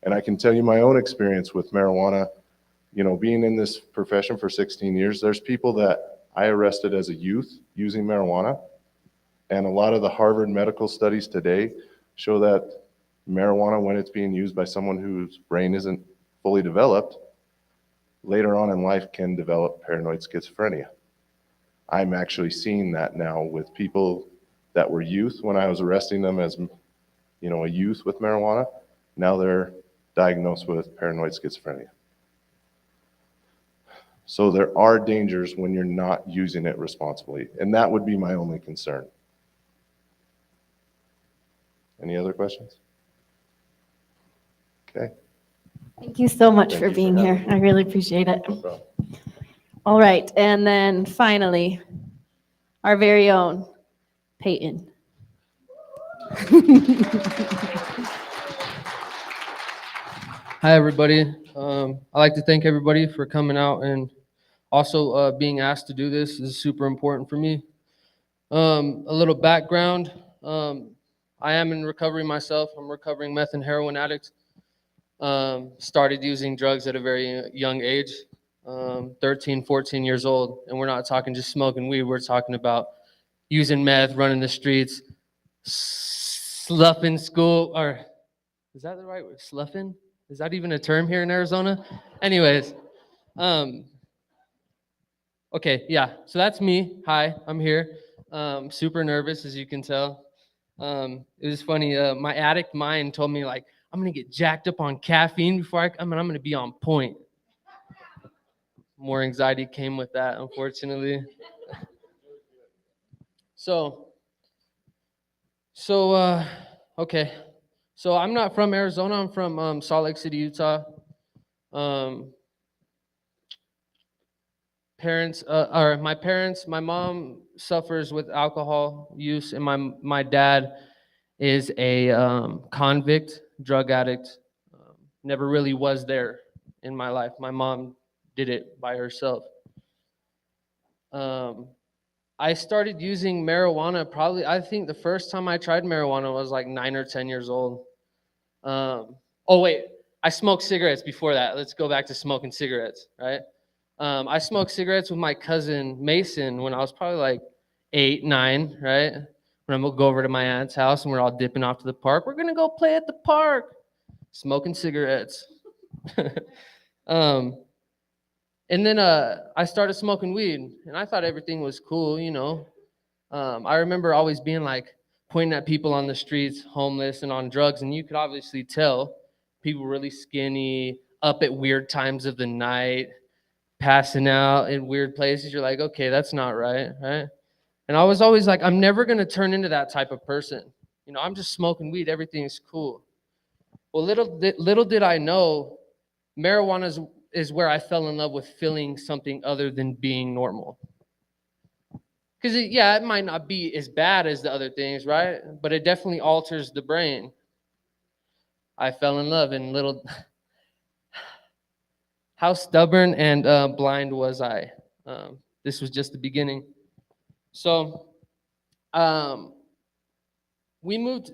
And I can tell you my own experience with marijuana, you know, being in this profession for 16 years, there's people that I arrested as a youth using marijuana. And a lot of the Harvard medical studies today show that marijuana, when it's being used by someone whose brain isn't fully developed, later on in life can develop paranoid schizophrenia. I'm actually seeing that now with people that were youth when I was arresting them as, you know, a youth with marijuana. Now they're diagnosed with paranoid schizophrenia. So there are dangers when you're not using it responsibly, and that would be my only concern. Any other questions? Okay. Thank you so much Thank for you for being here. having me. I really appreciate it. No problem. All right, and then finally, our very own Peyton. Hi, everybody. I'd like to thank everybody for coming out, and also being asked to do this is super important for me. A little background. I am in recovery myself. I'm a recovering meth and heroin addict. Started using drugs at a very young age, 13, 14 years old. And we're not talking just smoking weed. We're talking about using meth, running the streets, sloughing school, or is that the right word? Sloughing? Is that even a term here in Arizona? Anyways, okay, yeah, so that's me. Hi, I'm here. Super nervous, as you can tell. It was funny, my addict mind told me, like, I'm gonna get jacked up on caffeine before I'm gonna be on point. More anxiety came with that, unfortunately. So, okay. So I'm not from Arizona. I'm from Salt Lake City, Utah. My mom suffers with alcohol use, and my dad is a convict, drug addict. Never really was there in my life. My mom did it by herself. I started using marijuana probably, I think the first time I tried marijuana was like 9 or 10 years old. Oh, wait, I smoked cigarettes before that. Let's go back to smoking cigarettes, right? I smoked cigarettes with my cousin Mason when I was probably like 8, 9, right? When I'm gonna go over to my aunt's house and we're all dipping off to the park. We're gonna go play at the park, smoking cigarettes. And then I started smoking weed, and I thought everything was cool, you know. I remember always being like pointing at people on the streets, homeless and on drugs, and you could obviously tell people really skinny, up at weird times of the night, passing out in weird places. You're like, okay, that's not right, right? And I was always like, I'm never gonna turn into that type of person. You know, I'm just smoking weed, everything's cool. Well, little did I know, marijuana is where I fell in love with feeling something other than being normal. Because it might not be as bad as the other things, right? But it definitely alters the brain. I fell in love, and how stubborn and blind was I? This was just the beginning. So we lived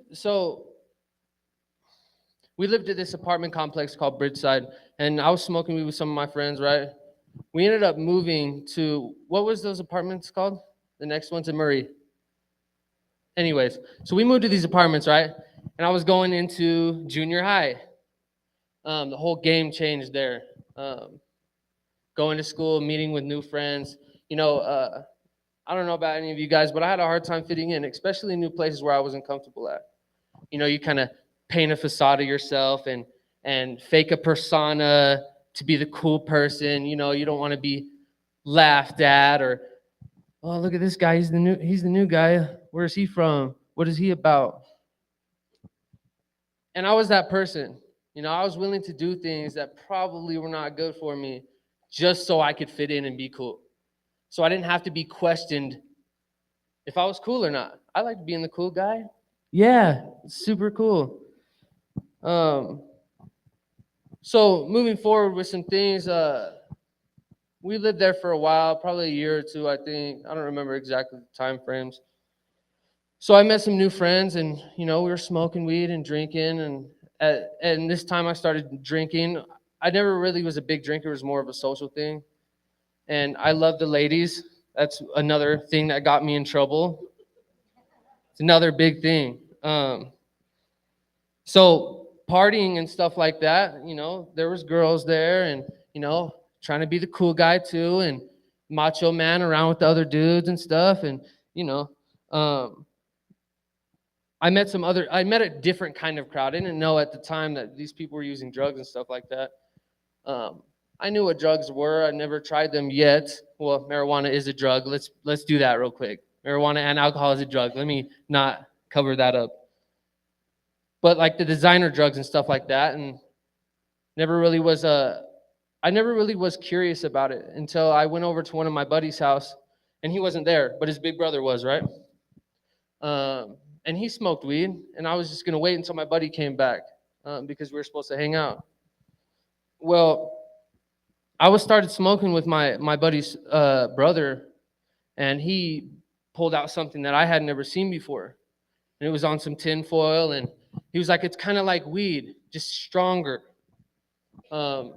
at this apartment complex called Bridgeside, and I was smoking weed with some of my friends, right? We ended up moving to, what was those apartments called? The next one to Murray. Anyways, so we moved to these apartments, right? And I was going into junior high. The whole game changed there. Going to school, meeting with new friends. You know, I don't know about any of you guys, but I had a hard time fitting in, especially in new places where I wasn't comfortable at. You know, you kind of paint a facade of yourself and fake a persona to be the cool person. You know, you don't want to be laughed at, or, oh, look at this guy, he's the new guy. Where is he from? What is he about? And I was that person. You know, I was willing to do things that probably were not good for me just so I could fit in and be cool. So I didn't have to be questioned if I was cool or not. I liked being the cool guy. Yeah, it's super cool. So moving forward with some things, we lived there for a while, probably a year or two, I think. I don't remember exactly the time frames. So I met some new friends, and you know, we were smoking weed and drinking, and this time I started drinking. I never really was a big drinker; it was more of a social thing. And I love the ladies. That's another thing that got me in trouble. It's another big thing. So partying and stuff like that, you know, there was girls there, and you know, trying to be the cool guy too, and macho man around with the other dudes and stuff, and you know, I met a different kind of crowd. I didn't know at the time that these people were using drugs and stuff like that. I knew what drugs were. I never tried them yet. Well, marijuana is a drug. Let's do that real quick. Marijuana and alcohol is a drug. Let me not cover that up. But like the designer drugs and stuff like that, and I never really was curious about it until I went over to one of my buddies' house, and he wasn't there, but his big brother was, right? And he smoked weed, and I was just gonna wait until my buddy came back because we were supposed to hang out. Well, I started smoking with my buddy's brother, and he pulled out something that I had never seen before. And it was on some tin foil, and he was like, it's kind of like weed, just stronger. Down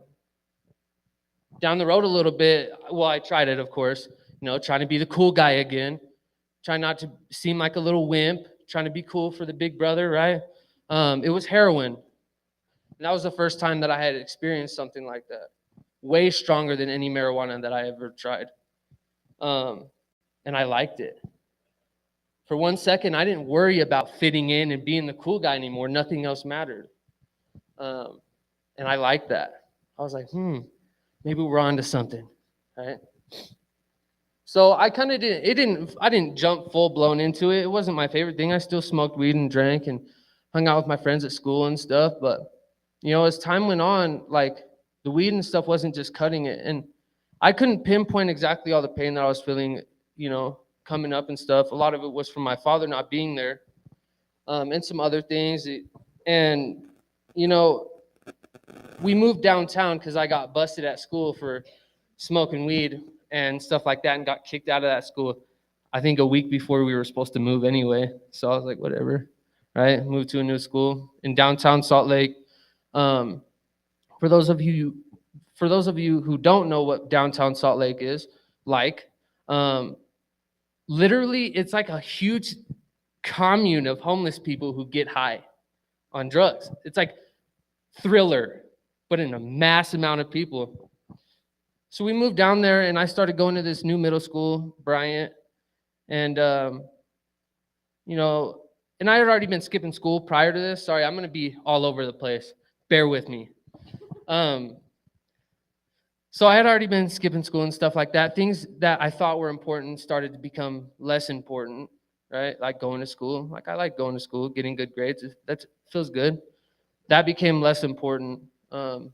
the road a little bit, well, I tried it, of course, you know, trying to be the cool guy again, trying not to seem like a little wimp, trying to be cool for the big brother, right? It was heroin. And that was the first time that I had experienced something like that. Way stronger than any marijuana that I ever tried. And I liked it. For 1 second, I didn't worry about fitting in and being the cool guy anymore. Nothing else mattered. And I liked that. I was like, maybe we're on to something, right? So I kind of I didn't jump full blown into it. It wasn't my favorite thing. I still smoked weed and drank and hung out with my friends at school and stuff. But, you know, as time went on, like the weed and stuff wasn't just cutting it. And I couldn't pinpoint exactly all the pain that I was feeling, you know, coming up and stuff. A lot of it was from my father not being there, and some other things. And, you know, we moved downtown because I got busted at school for smoking weed. and stuff like that and got kicked out of that school. I think a week before we were supposed to move anyway. So I was like, whatever, right? Moved to a new school in downtown Salt Lake. For those of you who don't know what downtown Salt Lake is like, literally it's like a huge commune of homeless people who get high on drugs. It's like Thriller, but in a mass amount of people. So we moved down there and I started going to this new middle school, Bryant. And, you know, and I had already been skipping school prior to this. Sorry, I'm going to be all over the place. Bear with me. So I had already been skipping school and stuff like that. Things that I thought were important started to become less important, right? Like going to school. Like I like going to school, getting good grades. That feels good. That became less important. And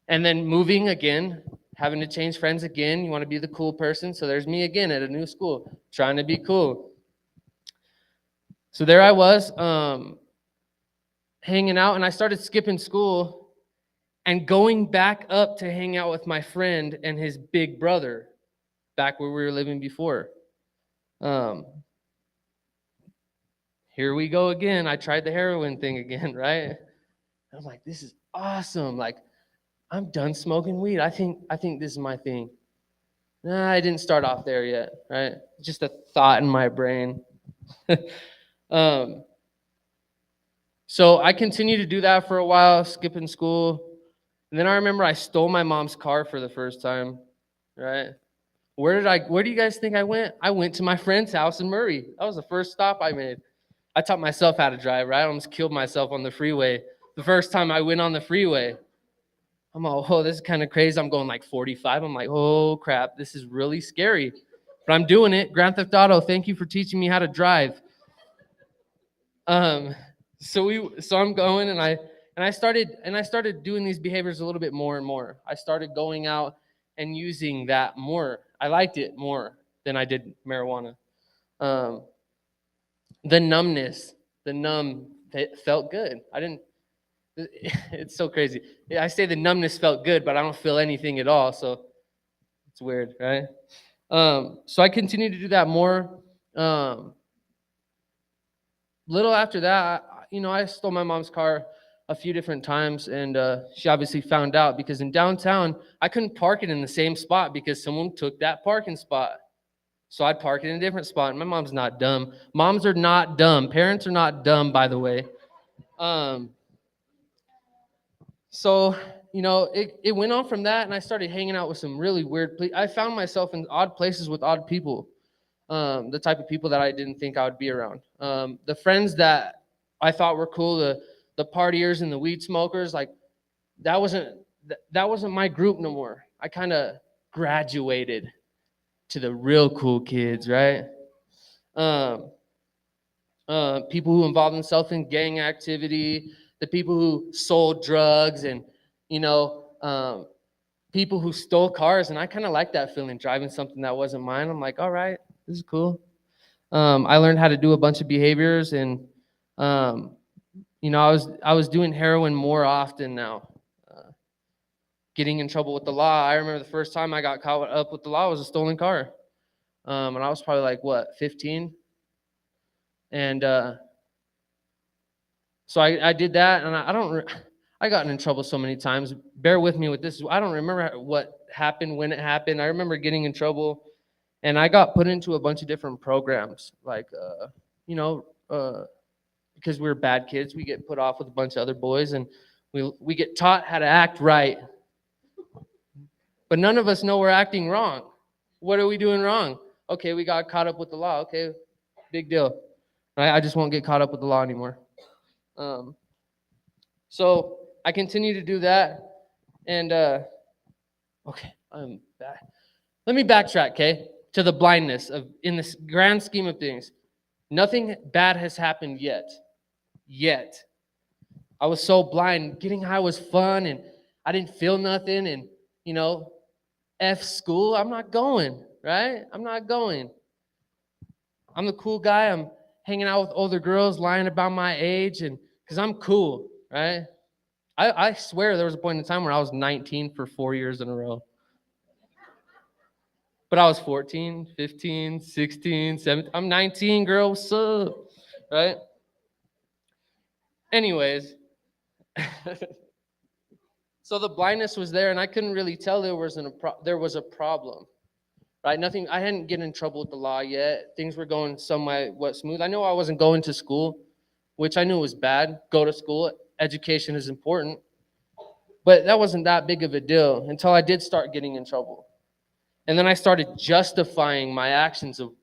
then moving again, having to change friends again. You want to be the cool person. So there's me again at a new school, trying to be cool. So there I was, hanging out, and I started skipping school and going back up to hang out with my friend and his big brother back where we were living before. Here we go again. I tried the heroin thing again, right? I'm like, this is awesome. Like, I'm done smoking weed. I think this is my thing. Nah, I didn't start off there yet, right? Just a thought in my brain. So I continued to do that for a while, skipping school. And then I remember I stole my mom's car for the first time, right? Where do you guys think I went? I went to my friend's house in Murray. That was the first stop I made. I taught myself how to drive, right? I almost killed myself on the freeway. The first time I went on the freeway, I'm like, oh, this is kind of crazy. I'm going like 45. I'm like, oh, crap, this is really scary. But I'm doing it. Grand Theft Auto, thank you for teaching me how to drive. So I'm going, and I started doing these behaviors a little bit more and more. I started going out and using that more. I liked it more than I did marijuana. The numbness, it felt good. It's so crazy. I say the numbness felt good, but I don't feel anything at all. So it's weird, right? So I continued to do that more. Little after that, I stole my mom's car a few different times, and she obviously found out because in downtown, I couldn't park it in the same spot because someone took that parking spot. So I'd park it in a different spot, and my mom's not dumb. Moms are not dumb. Parents are not dumb, by the way. So, it went on from that, and I started hanging out with some really weird people. I found myself in odd places with odd people, the type of people that I didn't think I would be around. The friends that I thought were cool, the partiers and the weed smokers, like that wasn't my group no more. I kind of graduated to the real cool kids, right? People who involved themselves in gang activity, the people who sold drugs, and people who stole cars. And I kind of like that feeling, driving something that wasn't mine. I'm like, all right, this is cool. I learned how to do a bunch of behaviors, and I was doing heroin more often now. Getting in trouble with the law. I remember the first time I got caught up with the law was a stolen car. And I was probably like, 15? And so I did that, and I gotten in trouble so many times. Bear with me with this. I don't remember what happened, when it happened. I remember getting in trouble, and I got put into a bunch of different programs, like, because we're bad kids, we get put off with a bunch of other boys, and we get taught how to act right. But none of us know we're acting wrong. What are we doing wrong? Okay, we got caught up with the law. Okay, big deal. Right? I just won't get caught up with the law anymore. So I continue to do that. And, okay, I'm back. Let me backtrack, okay, to the blindness in this grand scheme of things. Nothing bad has happened yet. I was so blind. Getting high was fun, and I didn't feel nothing, and, F school, I'm not going, right? I'm not going. I'm the cool guy. I'm hanging out with older girls, lying about my age, and because I'm cool, right? I swear there was a point in time where I was 19 for 4 years in a row. But I was 14, 15, 16, 17. I'm 19, girl. What's up? Right? Anyways, so the blindness was there, and I couldn't really tell there was a problem. Right? Nothing. I hadn't get in trouble with the law yet. Things were going somewhat smooth. I know I wasn't going to school, which I knew was bad. Go to school. Education is important. But that wasn't that big of a deal until I did start getting in trouble. And then I started justifying my actions of,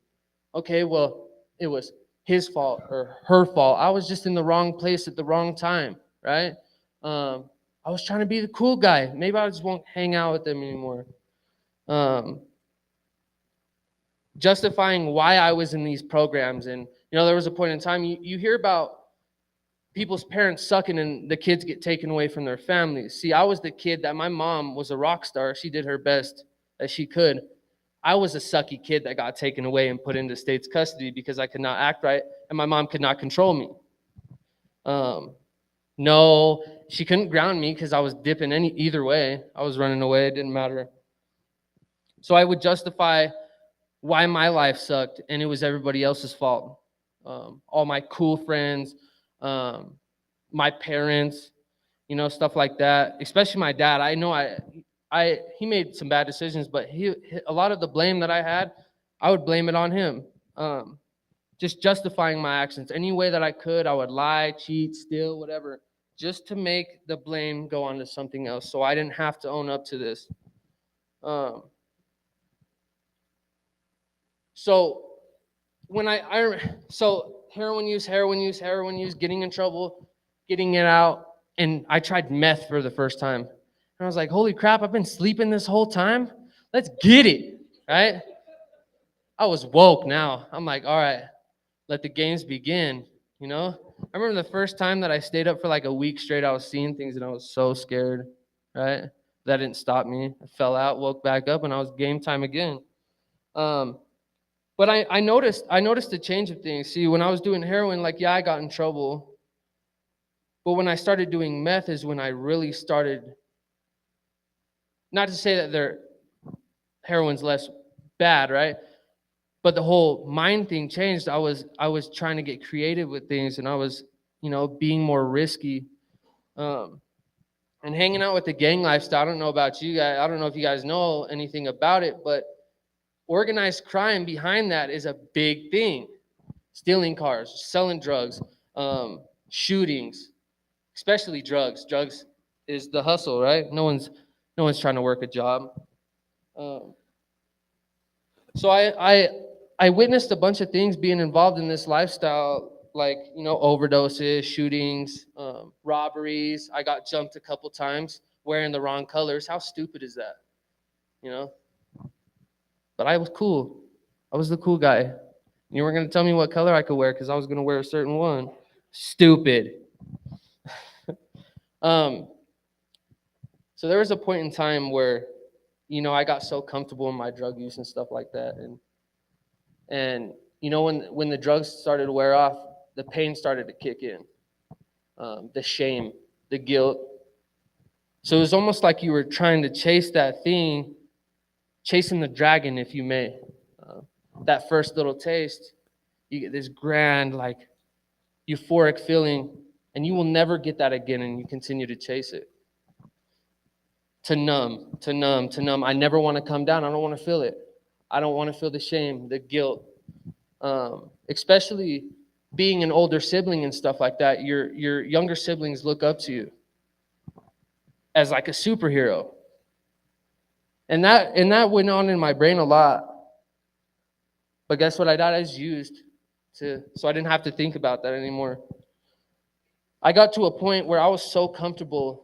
okay, well, it was his fault or her fault. I was just in the wrong place at the wrong time, right? I was trying to be the cool guy. Maybe I just won't hang out with them anymore. Justifying why I was in these programs. And, there was a point in time, you hear about people's parents sucking and the kids get taken away from their families. See, I was the kid that my mom was a rock star. She did her best as she could. I was a sucky kid that got taken away and put into state's custody because I could not act right and my mom could not control me. No, she couldn't ground me because I was dipping either way. I was running away. It didn't matter. So I would justify why my life sucked and it was everybody else's fault. All my cool friends, my parents, stuff like that, especially my dad. I know he made some bad decisions, but a lot of the blame that I had, I would blame it on him. Just justifying my actions. Any way that I could, I would lie, cheat, steal, whatever, just to make the blame go on to something else. So I didn't have to own up to this. So when so heroin use, getting in trouble, getting it out, and I tried meth for the first time. And I was like, holy crap, I've been sleeping this whole time? Let's get it, right? I was woke now. I'm like, all right, let the games begin, I remember the first time that I stayed up for like a week straight, I was seeing things and I was so scared, right? That didn't stop me. I fell out, woke back up, and I was game time again. But I noticed a change of things. See, when I was doing heroin, I got in trouble. But when I started doing meth is when I really started, not to say that heroin's less bad, right? But the whole mind thing changed. I was trying to get creative with things, and I was, being more risky. And hanging out with the gang lifestyle, I don't know about you guys. I don't know if you guys know anything about it, but organized crime behind that is a big thing. Stealing cars, selling drugs, shootings, especially drugs. Drugs is the hustle, right? No one's trying to work a job. So I witnessed a bunch of things being involved in this lifestyle, like, overdoses, shootings, robberies. I got jumped a couple times wearing the wrong colors. How stupid is that? But I was cool. I was the cool guy. You weren't going to tell me what color I could wear because I was going to wear a certain one. Stupid. So there was a point in time where, I got so comfortable in my drug use and stuff like that. And when the drugs started to wear off, the pain started to kick in. The shame, the guilt. So it was almost like you were trying to chase that thing, chasing the dragon, if you may. That first little taste, you get this grand, euphoric feeling, and you will never get that again, and you continue to chase it. To numb. I never want to come down. I don't want to feel it. I don't want to feel the shame, the guilt. Especially being an older sibling and stuff like that, your younger siblings look up to you as like a superhero. And that went on in my brain a lot. But guess what I did? I was used so I didn't have to think about that anymore. I got to a point where I was so comfortable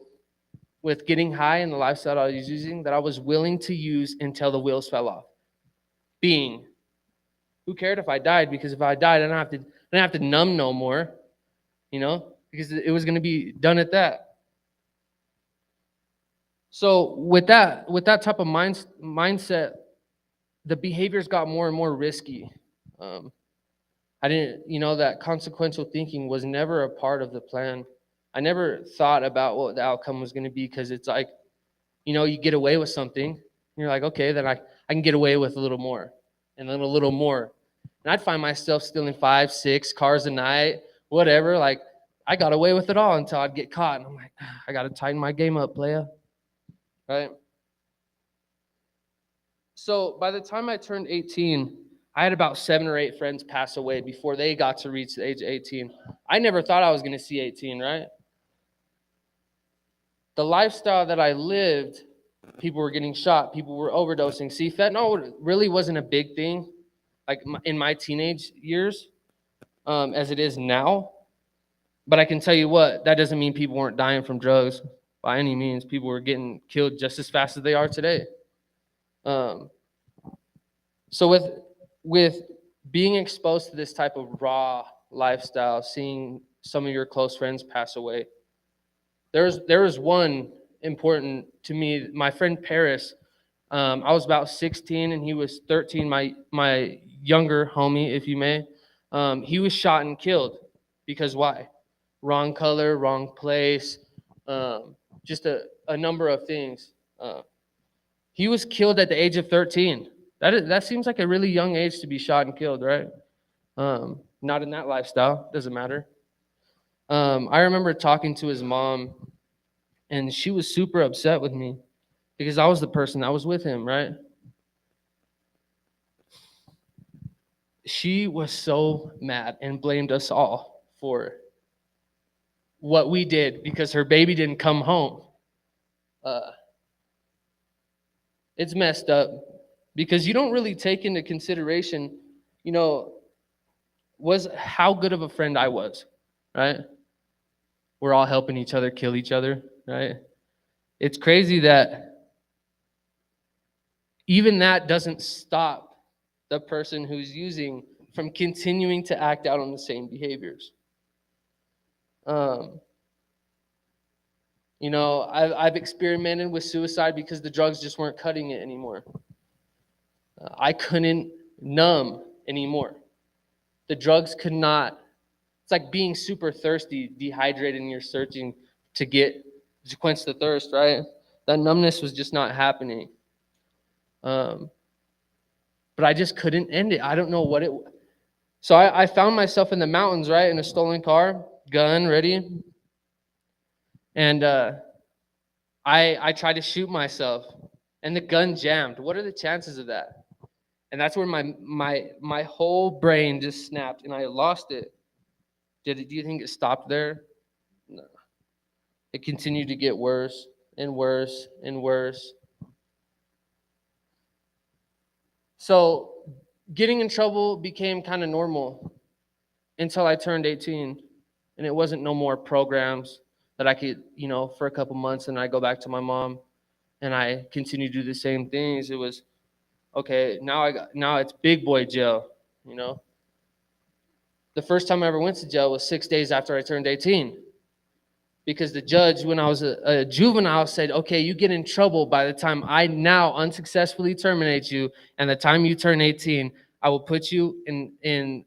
with getting high in the lifestyle I was using that I was willing to use until the wheels fell off. Who cared if I died? Because if I died, I didn't have to numb no more, because it was going to be done at that. So with that type of mindset, the behaviors got more and more risky. I didn't, that consequential thinking was never a part of the plan. I never thought about what the outcome was going to be, because it's like, you get away with something. You're like, okay, then I I can get away with a little more and then a little more. And I'd find myself stealing 5, 6 cars a night, whatever. Like, I got away with it all until I'd get caught. And I'm like, I got to tighten my game up, playa. Right? So by the time I turned 18, I had about 7 or 8 friends pass away before they got to reach the age of 18. I never thought I was going to see 18, right? The lifestyle that I lived, people were getting shot, people were overdosing. See, fentanyl really wasn't a big thing like in my teenage years as it is now. But I can tell you what, that doesn't mean people weren't dying from drugs by any means. People were getting killed just as fast as they are today. So with being exposed to this type of raw lifestyle, seeing some of your close friends pass away, there was one important to me. My friend Paris, I was about 16 and he was 13. My younger homie, if you may, he was shot and killed because why? Wrong color, wrong place, just a number of things. He was killed at the age of 13. That seems like a really young age to be shot and killed, right? Not in that lifestyle, doesn't matter. I remember talking to his mom, and she was super upset with me because I was the person that was with him, right? She was so mad and blamed us all for what we did because her baby didn't come home. It's messed up because you don't really take into consideration, was how good of a friend I was, right? We're all helping each other kill each other, right? It's crazy that even that doesn't stop the person who's using from continuing to act out on the same behaviors. I've experimented with suicide because the drugs just weren't cutting it anymore. I couldn't numb anymore. The drugs could not. It's like being super thirsty, dehydrated, and you're searching to quench the thirst, right? That numbness was just not happening. But I just couldn't end it. I don't know what it was. So I found myself in the mountains, right, in a stolen car, gun ready. And I tried to shoot myself, and the gun jammed. What are the chances of that? And that's where my whole brain just snapped, and I lost it. Do you think it stopped there? No. It continued to get worse and worse and worse. So getting in trouble became kind of normal until I turned 18, and it wasn't no more programs that I could, for a couple months, and I go back to my mom, and I continue to do the same things. It was, okay, now it's big boy jail, The first time I ever went to jail was 6 days after I turned 18. Because the judge, when I was a juvenile, said, okay, you get in trouble by the time I now unsuccessfully terminate you, and the time you turn 18, I will put you in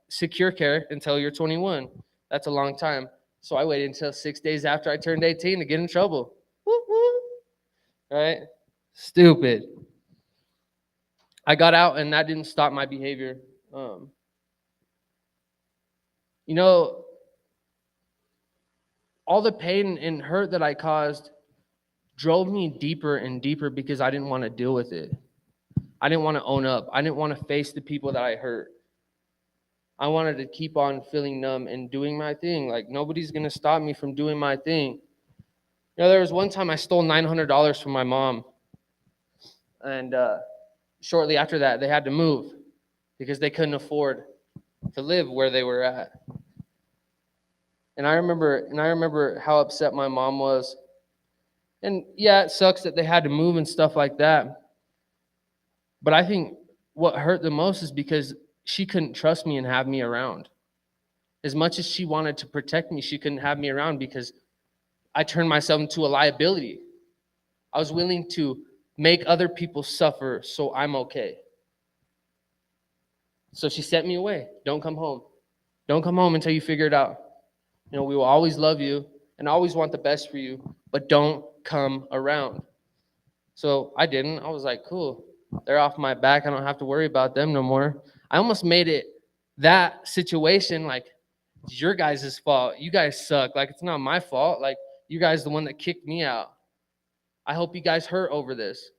secure care until you're 21. That's a long time. So I waited until 6 days after I turned 18 to get in trouble. Woo woo. Right? Stupid. I got out, and that didn't stop my behavior. All the pain and hurt that I caused drove me deeper and deeper because I didn't want to deal with it. I didn't want to own up. I didn't want to face the people that I hurt. I wanted to keep on feeling numb and doing my thing. Like, nobody's going to stop me from doing my thing. There was one time I stole $900 from my mom. And shortly after that, they had to move because they couldn't afford to live where they were at. And I remember how upset my mom was. And yeah, it sucks that they had to move and stuff like that. But I think what hurt the most is because she couldn't trust me and have me around. As much as she wanted to protect me, she couldn't have me around because I turned myself into a liability. I was willing to make other people suffer so I'm okay. So she sent me away. Don't come home. Don't come home until you figure it out. We will always love you and always want the best for you, but don't come around. So I didn't. I was like, cool. They're off my back. I don't have to worry about them no more. I almost made it that situation like it's your guys' fault. You guys suck. Like it's not my fault. Like you guys the one that kicked me out. I hope you guys hurt over this.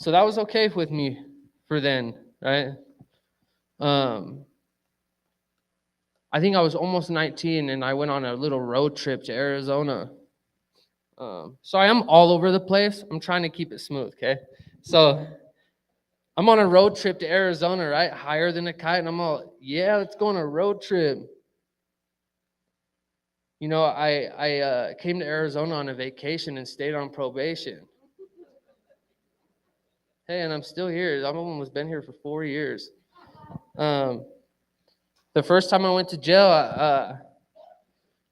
So that was okay with me for then, right? I think I was almost 19 and I went on a little road trip to Arizona. So I am all over the place. I'm trying to keep it smooth, okay? So I'm on a road trip to Arizona, right? Higher than a kite. And I'm all, yeah, let's go on a road trip. You know, I came to Arizona on a vacation and stayed on probation. Hey, and I'm still here. I've almost been here for 4 years. The first time I went to jail,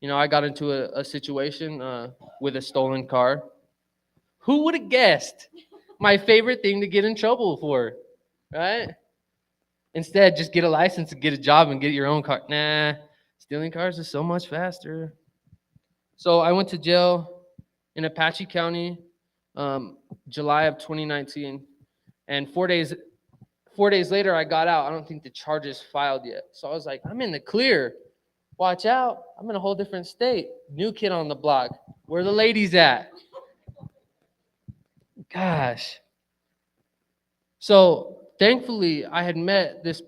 you know, I got into a situation with a stolen car. Who would have guessed? My favorite thing to get in trouble for, right? Instead, just get a license and get a job and get your own car. Nah, stealing cars is so much faster. So I went to jail in Apache County, July of 2019. And 4 days later, I got out. I don't think the charges filed yet. So I was like, I'm in the clear. Watch out. I'm in a whole different state. New kid on the block. Where the ladies at? Gosh. So thankfully, I had met this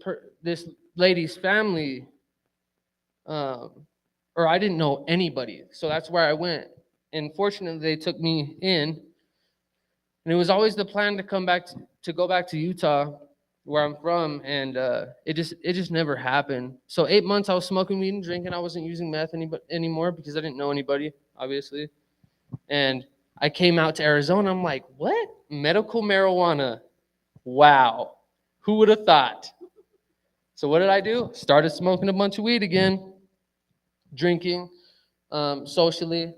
lady's family, or I didn't know anybody. So that's where I went. And fortunately, they took me in. And it was always the plan to come back to go back to Utah, where I'm from, and it just never happened. So 8 months I was smoking weed and drinking. I wasn't using meth anymore because I didn't know anybody, obviously. And I came out to Arizona. I'm like, what? Medical marijuana. Wow. Who would have thought? So what did I do? Started smoking a bunch of weed again, drinking, socially,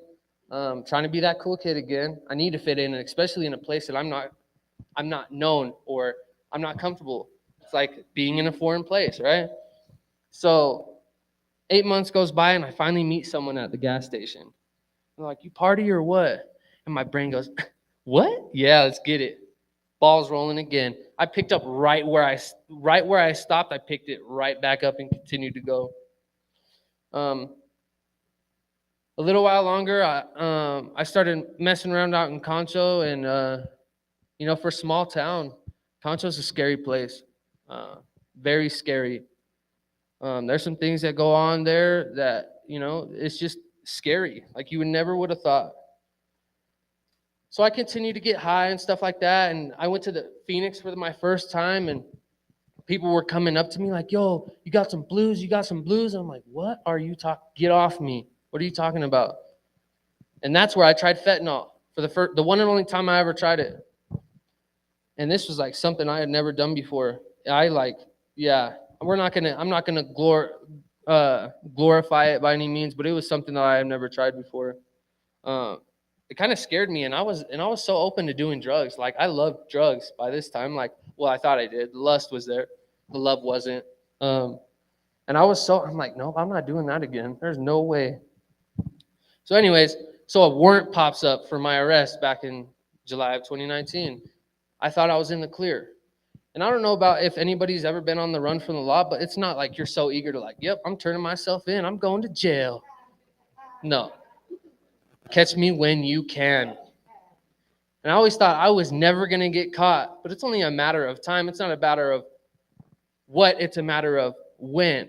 trying to be that cool kid again. I need to fit in, especially in a place that I'm not known or I'm not comfortable. It's like being in a foreign place, right? So 8 months goes by and I finally meet someone at the gas station. They're like, you party or what? And my brain goes, what? Yeah, let's get it. Ball's rolling again. I picked up right where I stopped. I picked it right back up and continued to go. A little while longer, I started messing around out in Concho, and you know, for a small town, Concho's a scary place, very scary. There's some things that go on there that, you know, it's just scary, like you never would have thought. So I continued to get high and stuff like that, and I went to the Phoenix for my first time, and people were coming up to me like, yo, you got some blues, you got some blues? And I'm like, what are you talking? Get off me. What are you talking about? And that's where I tried fentanyl for the one and only time I ever tried it. And this was like something I had never done before. I'm not gonna glorify it by any means, but it was something that I had never tried before. It kind of scared me, and I was so open to doing drugs. Like I loved drugs by this time. Like, well, I thought I did. The lust was there, the love wasn't. And I'm like, nope, I'm not doing that again. There's no way. So anyways, so a warrant pops up for my arrest back in July of 2019. I thought I was in the clear. And I don't know about if anybody's ever been on the run from the law, but it's not like you're so eager to like, yep, I'm turning myself in. I'm going to jail. No. Catch me when you can. And I always thought I was never going to get caught, but it's only a matter of time. It's not a matter of what, it's a matter of when.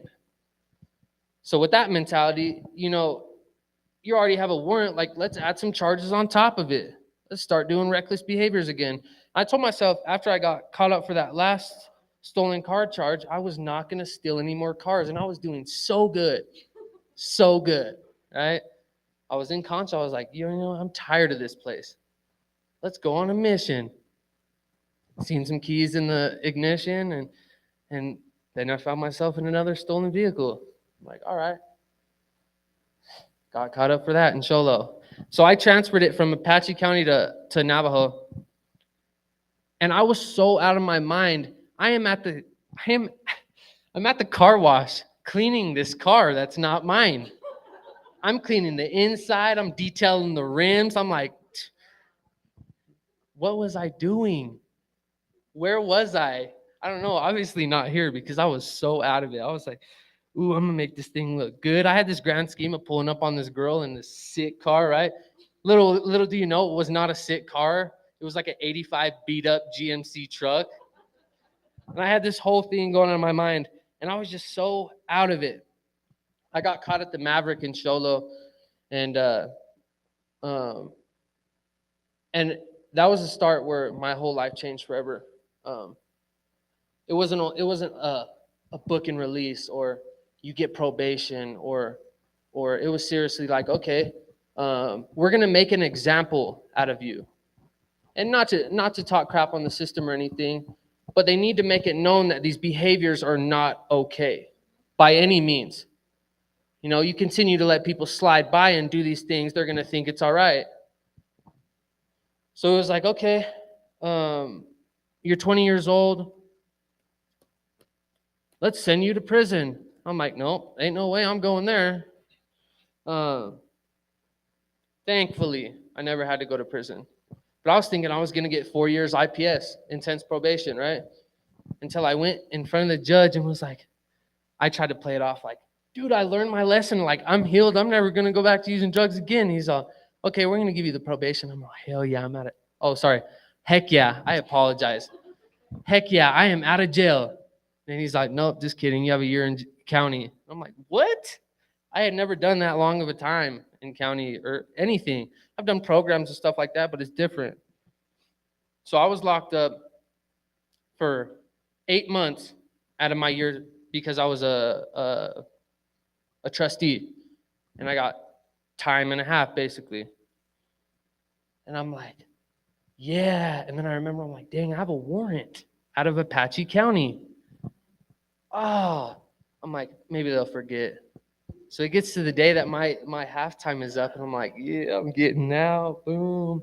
So with that mentality, you know, you already have a warrant, like let's add some charges on top of it. Let's start doing reckless behaviors again. I told myself after I got caught up for that last stolen car charge, I was not going to steal any more cars, and I was doing so good, right? I was in Concho. I was like, you know, I'm tired of this place. Let's go on a mission. Seen some keys in the ignition, and then I found myself in another stolen vehicle. I'm like, all right. Got caught up for that in Cholo. So I transferred it from Apache County to Navajo. And I was so out of my mind. I'm at the car wash cleaning this car that's not mine. I'm cleaning the inside. I'm detailing the rims. I'm like, what was I doing? Where was I? I don't know. Obviously not here because I was so out of it. I was like, ooh, I'm gonna make this thing look good. I had this grand scheme of pulling up on this girl in this sick car, right? Little do you know, it was not a sick car. It was like an 85 beat up GMC truck. And I had this whole thing going on in my mind, and I was just so out of it. I got caught at the Maverick in Sholo, and that was the start where my whole life changed forever. It wasn't a book and release, or you get probation, or it was seriously like, okay, we're gonna make an example out of you, and not to talk crap on the system or anything, but they need to make it known that these behaviors are not okay by any means. You know, you continue to let people slide by and do these things, they're gonna think it's all right. So it was like, okay, you're 20 years old. Let's send you to prison. I'm like, nope, ain't no way I'm going there. Thankfully, I never had to go to prison. But I was thinking I was going to get 4 years IPS, intense probation, right? Until I went in front of the judge and was like, I tried to play it off like, dude, I learned my lesson. Like, I'm healed. I'm never going to go back to using drugs again. He's all, okay, we're going to give you the probation. I'm like, hell yeah, I'm out of, oh, sorry. Heck yeah, I apologize. Heck yeah, I am out of jail. And he's like, nope, just kidding. You have a year in county. I'm like, what? I had never done that long of a time in county or anything. I've done programs and stuff like that, but it's different. So I was locked up for 8 months out of my year because I was a trustee, and I got time and a half basically. And I'm like, yeah. And then I remember I'm like, dang, I have a warrant out of Apache County. Oh, I'm like, maybe they'll forget. So it gets to the day that my halftime is up, and I'm like, yeah, I'm getting out. Boom.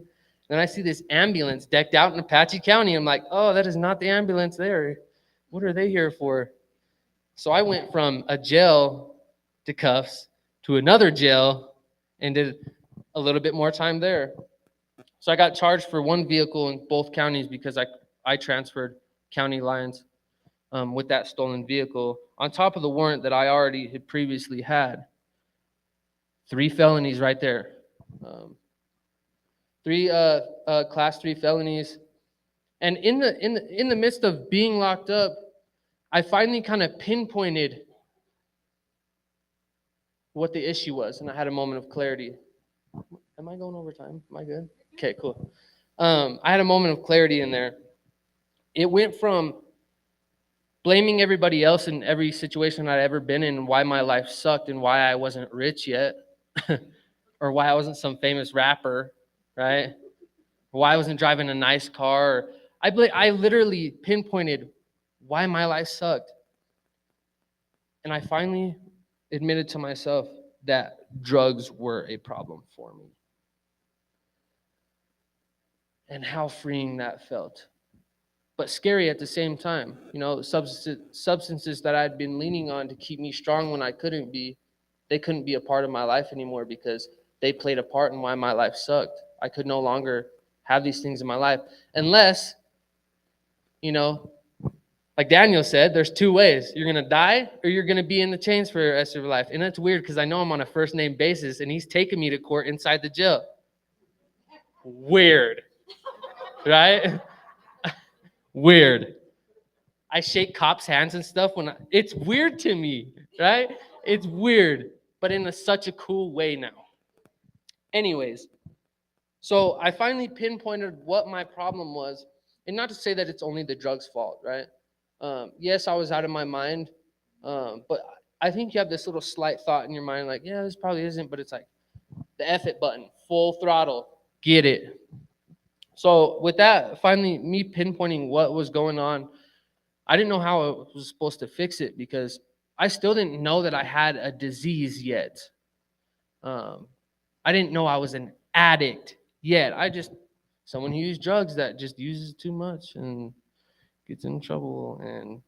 Then I see this ambulance decked out in Apache County. I'm like, oh, that is not the ambulance there. What are they here for? So I went from a jail to cuffs to another jail and did a little bit more time there. So I got charged for one vehicle in both counties because I transferred county lines with that stolen vehicle on top of the warrant that I already had previously had. 3 felonies right there. 3 class 3 felonies. And in the midst of being locked up, I finally kind of pinpointed what the issue was, and I had a moment of clarity. Am I going over time? Am I good? Okay, cool. I had a moment of clarity in there. It went from blaming everybody else in every situation I'd ever been in and why my life sucked and why I wasn't rich yet, or why I wasn't some famous rapper, right? Or why I wasn't driving a nice car. I literally pinpointed why my life sucked. And I finally admitted to myself that drugs were a problem for me. And how freeing that felt. But scary at the same time. You know, substances that I'd been leaning on to keep me strong when I couldn't be, they couldn't be a part of my life anymore because they played a part in why my life sucked. I could no longer have these things in my life unless, you know, like Daniel said, there's 2 ways. You're going to die or you're going to be in the chains for the rest of your life. And that's weird because I know I'm on a first name basis and he's taking me to court inside the jail. Weird. Right? Weird. I shake cops' hands and stuff it's weird to me, right? It's weird, but in such a cool way now. Anyways, so I finally pinpointed what my problem was, and not to say that it's only the drugs' fault, right? Yes, I was out of my mind, but I think you have this little slight thought in your mind like, yeah, this probably isn't, but it's like the F it button, full throttle, get it. So with that, finally me pinpointing what was going on, I didn't know how I was supposed to fix it because I still didn't know that I had a disease yet. I didn't know I was an addict yet. Someone who used drugs that just uses too much and gets in trouble and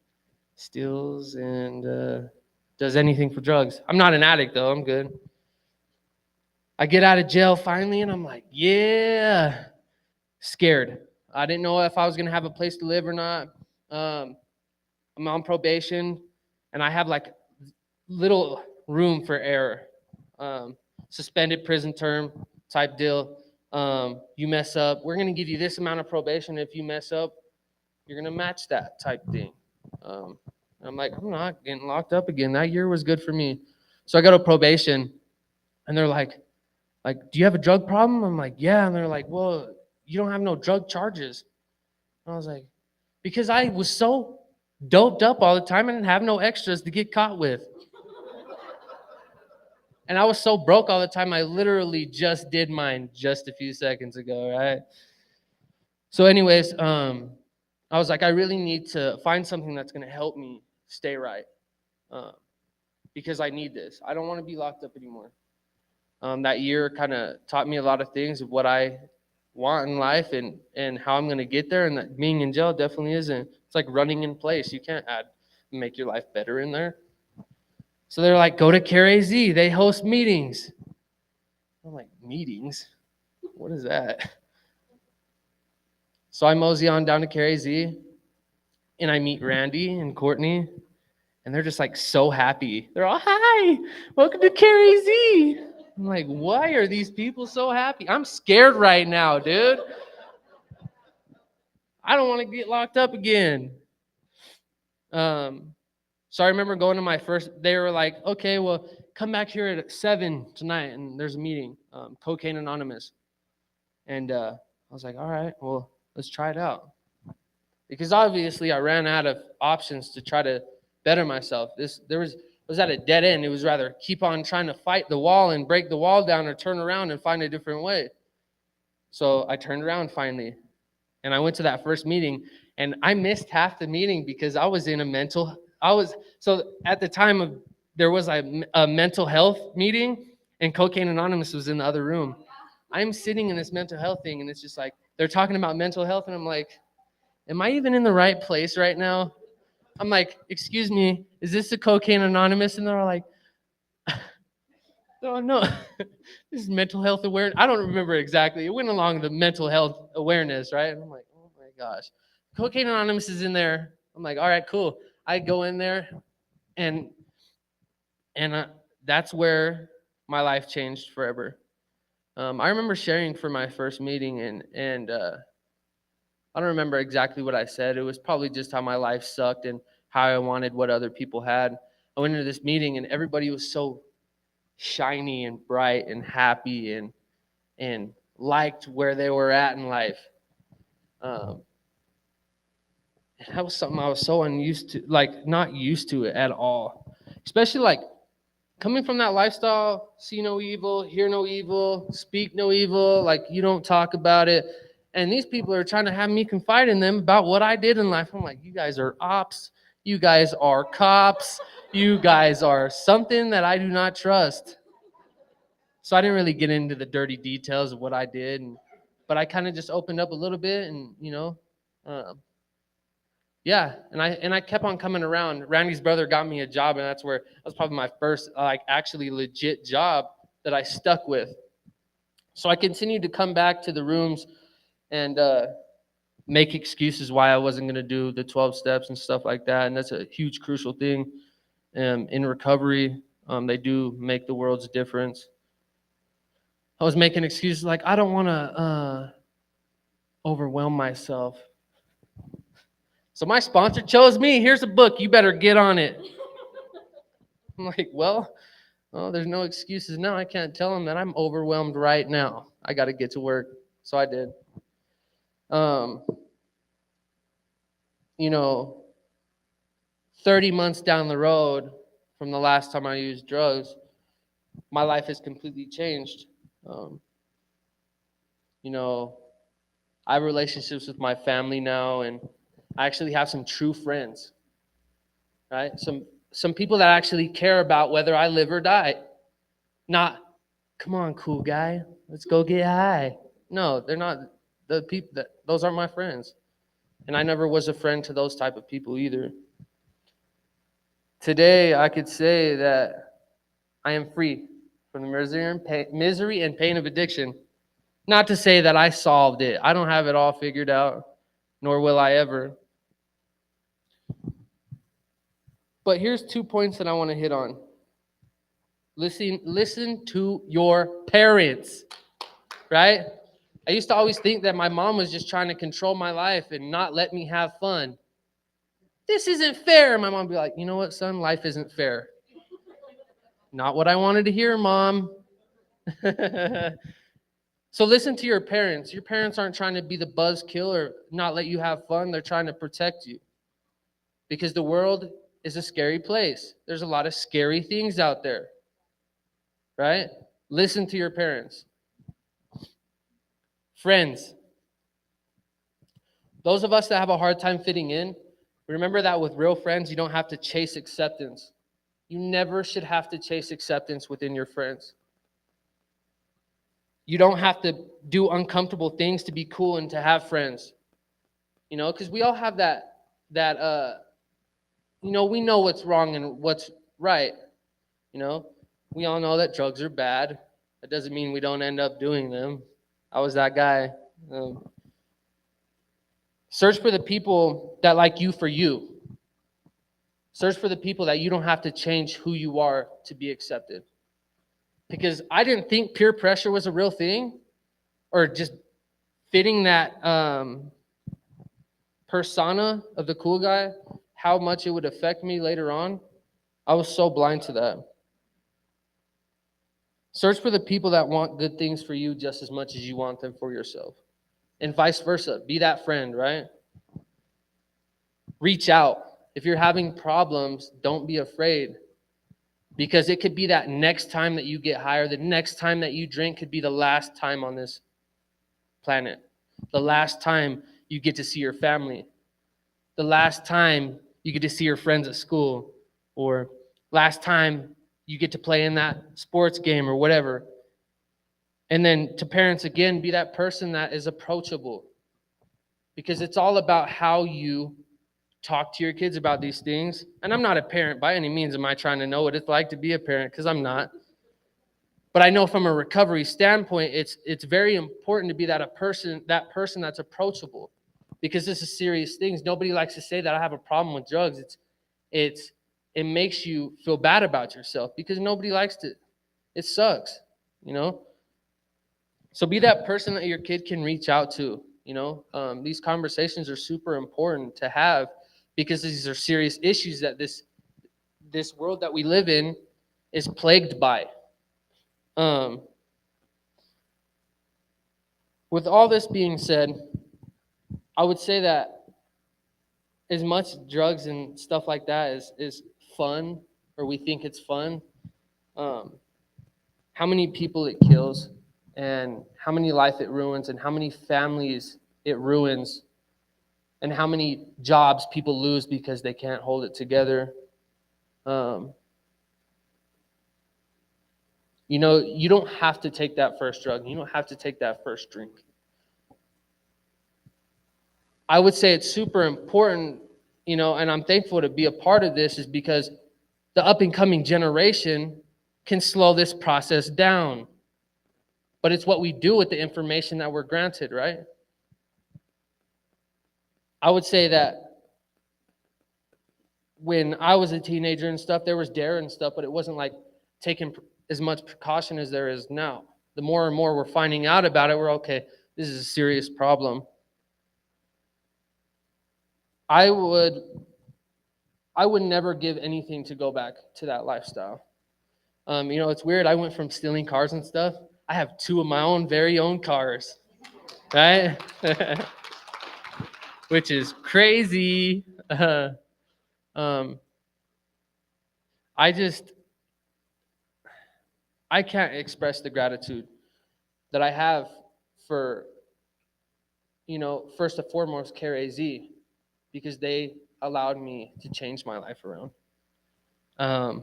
steals and does anything for drugs. I'm not an addict though, I'm good. I get out of jail finally and I'm like, yeah. Scared. I didn't know if I was gonna have a place to live or not. I'm on probation, and I have like little room for error. Suspended prison term type deal. You mess up, we're gonna give you this amount of probation. If you mess up, you're gonna match that type thing. I'm like, I'm not getting locked up again. That year was good for me. So I go to probation, and they're like, do you have a drug problem? I'm like, yeah. And they're like, well, you don't have no drug charges. And I was like, because I was so doped up all the time and didn't have no extras to get caught with. And I was so broke all the time, I literally just did mine just a few seconds ago, right? So anyways, I was like, I really need to find something that's going to help me stay right, because I need this. I don't want to be locked up anymore. That year kind of taught me a lot of things of what I want in life and how I'm going to get there. And that being in jail definitely isn't. It's like running in place. You can't make your life better in there. So they're like, go to CareAZ. They host meetings. I'm like, meetings? What is that? So I mosey on down to CareAZ, and I meet Randy and Courtney, and they're just like so happy. They're all, hi, welcome to CareAZ. I'm like, why are these people so happy? I'm scared right now, dude. I don't want to get locked up again. So I remember going to my first, they were like, okay, well, come back here at 7 tonight, and there's a meeting, Cocaine Anonymous. And I was like, all right, well, let's try it out. Because obviously I ran out of options to try to better myself. It was at a dead end. It was rather keep on trying to fight the wall and break the wall down, or turn around and find a different way. So I turned around finally, and I went to that first meeting, and I missed half the meeting because I was in so at the time there was a mental health meeting, and Cocaine Anonymous was in the other room. I'm sitting in this mental health thing, and it's just like they're talking about mental health, and I'm like, am I even in the right place right now? I'm like, excuse me, is this the Cocaine Anonymous? And they're like, oh no, this is mental health awareness. I don't remember exactly. It went along the mental health awareness, right? And I'm like, oh my gosh. Cocaine Anonymous is in there. I'm like, all right, cool. I go in there, and that's where my life changed forever. I remember sharing for my first meeting, and I don't remember exactly what I said. It was probably just how my life sucked and how I wanted what other people had. I went into this meeting, and everybody was so shiny and bright and happy and liked where they were at in life. And that was something I was so unused to, like not used to it at all. Especially like coming from that lifestyle, see no evil, hear no evil, speak no evil, like you don't talk about it. And these people are trying to have me confide in them about what I did in life. I'm like, you guys are ops, you guys are cops, you guys are something that I do not trust. So I didn't really get into the dirty details of what I did, but I kind of just opened up a little bit, and yeah, and I kept on coming around. Randy's brother got me a job, and that was probably my first like actually legit job that I stuck with. So I continued to come back to the rooms and make excuses why I wasn't going to do the 12 steps and stuff like that. And that's a huge crucial thing in recovery. They do make the world's difference. I was making excuses like, I don't want to overwhelm myself. So my sponsor chose me. Here's a book. You better get on it. I'm like, well, there's no excuses now. I can't tell them that I'm overwhelmed right now. I got to get to work. So I did. 30 months down the road from the last time I used drugs, my life has completely changed. I have relationships with my family now, and I actually have some true friends, right? Some people that actually care about whether I live or die. Not, come on, cool guy, let's go get high. No, they're not the people those aren't my friends. And I never was a friend to those type of people either. Today, I could say that I am free from the misery and pain of addiction. Not to say that I solved it. I don't have it all figured out, nor will I ever. But here's 2 points that I want to hit on. Listen to your parents, right? I used to always think that my mom was just trying to control my life and not let me have fun. This isn't fair. My mom would be like, you know what, son? Life isn't fair. Not what I wanted to hear, Mom. So listen to your parents. Your parents aren't trying to be the buzzkill or not let you have fun. They're trying to protect you. Because the world is a scary place. There's a lot of scary things out there. Right? Listen to your parents. Friends. Those of us that have a hard time fitting in, remember that with real friends, you don't have to chase acceptance. You never should have to chase acceptance within your friends. You don't have to do uncomfortable things to be cool and to have friends. You know, because we all have that you know, we know what's wrong and what's right. You know, we all know that drugs are bad. That doesn't mean we don't end up doing them. I was that guy. Search for the people that like you for you. Search for the people that you don't have to change who you are to be accepted. Because I didn't think peer pressure was a real thing, or just fitting that persona of the cool guy, how much it would affect me later on. I was so blind to that. Search for the people that want good things for you just as much as you want them for yourself. And vice versa. Be that friend, right? Reach out. If you're having problems, don't be afraid. Because it could be that next time that you get higher, the next time that you drink could be the last time on this planet. The last time you get to see your family. The last time you get to see your friends at school. Or last time you get to play in that sports game or whatever. And then to parents, again, be that person that is approachable. Because it's all about how you talk to your kids about these things. And I'm not a parent by any means. Am I trying to know what it's like to be a parent? Because I'm not. But I know from a recovery standpoint, it's very important to be that person that's approachable. Because this is serious things. Nobody likes to say that I have a problem with drugs. It makes you feel bad about yourself because nobody likes to. It sucks, you know? So be that person that your kid can reach out to, you know? These conversations are super important to have because these are serious issues that this world that we live in is plagued by. With all this being said, I would say that as much drugs and stuff like that is fun, or we think it's fun, how many people it kills and how many life it ruins and how many families it ruins and how many jobs people lose because they can't hold it together. You know, you don't have to take that first drug. You don't have to take that first drink. I would say it's super important, you know, and I'm thankful to be a part of this is because the up and coming generation can slow this process down. But it's what we do with the information that we're granted, right? I would say that when I was a teenager and stuff, there was dare and stuff, but it wasn't like taking as much precaution as there is now. The more and more we're finding out about it, we're okay, this is a serious problem. I would never give anything to go back to that lifestyle. You know, it's weird. I went from stealing cars and stuff. I have 2 of my own very own cars, right? Which is crazy. I can't express the gratitude that I have for, you know, first and foremost, CARE AZ, because they allowed me to change my life around. I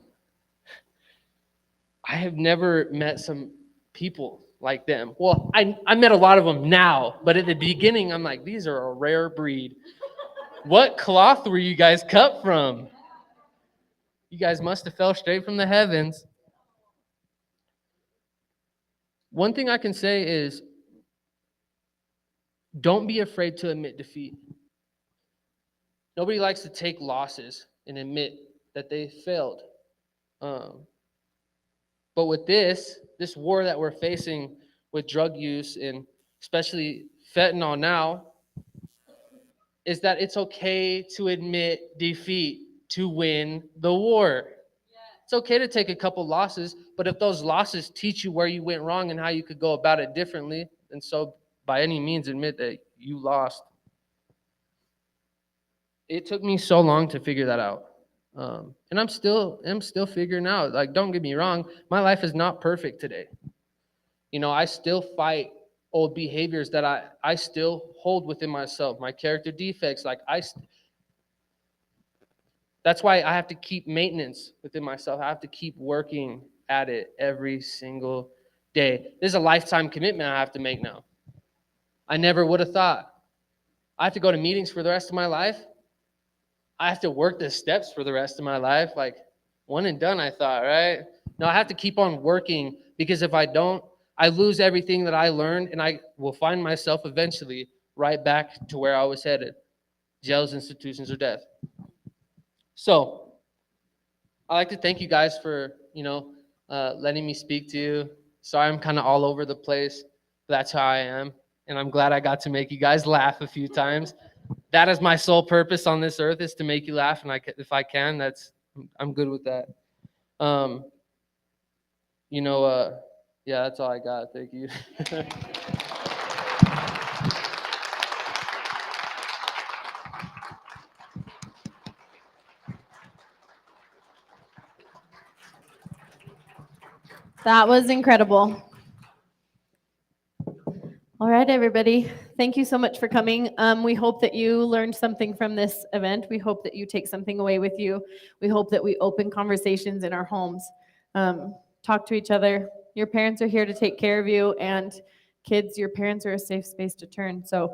have never met some people like them. Well, I met a lot of them now, but at the beginning, I'm like, these are a rare breed. What cloth were you guys cut from? You guys must have fell straight from the heavens. One thing I can say is don't be afraid to admit defeat. Nobody likes to take losses and admit that they failed. But with this war that we're facing with drug use and especially fentanyl now, is that it's okay to admit defeat to win the war. It's okay to take a couple losses, but if those losses teach you where you went wrong and how you could go about it differently, then so by any means admit that you lost. It took me so long to figure that out. And I'm still figuring out. Like, don't get me wrong, my life is not perfect today. You know, I still fight old behaviors that I still hold within myself, my character defects. Like, that's why I have to keep maintenance within myself. I have to keep working at it every single day. This is a lifetime commitment I have to make now. I never would have thought. I have to go to meetings for the rest of my life. I have to work the steps for the rest of my life. Like, one and done, I thought, right? No, I have to keep on working, because if I don't, I lose everything that I learned, and I will find myself eventually right back to where I was headed. Jails, institutions, or death. So, I'd like to thank you guys for, letting me speak to you. Sorry I'm kind of all over the place. That's how I am. And I'm glad I got to make you guys laugh a few times. That is my sole purpose on this earth, is to make you laugh. And if I can, I'm good with that. Yeah, that's all I got. Thank you. That was incredible. All right, everybody. Thank you so much for coming. We hope that you learned something from this event. We hope that you take something away with you. We hope that we open conversations in our homes. Talk to each other. Your parents are here to take care of you, and kids, your parents are a safe space to turn. So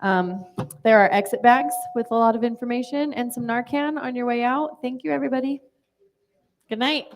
there are exit bags with a lot of information and some Narcan on your way out. Thank you, everybody. Good night.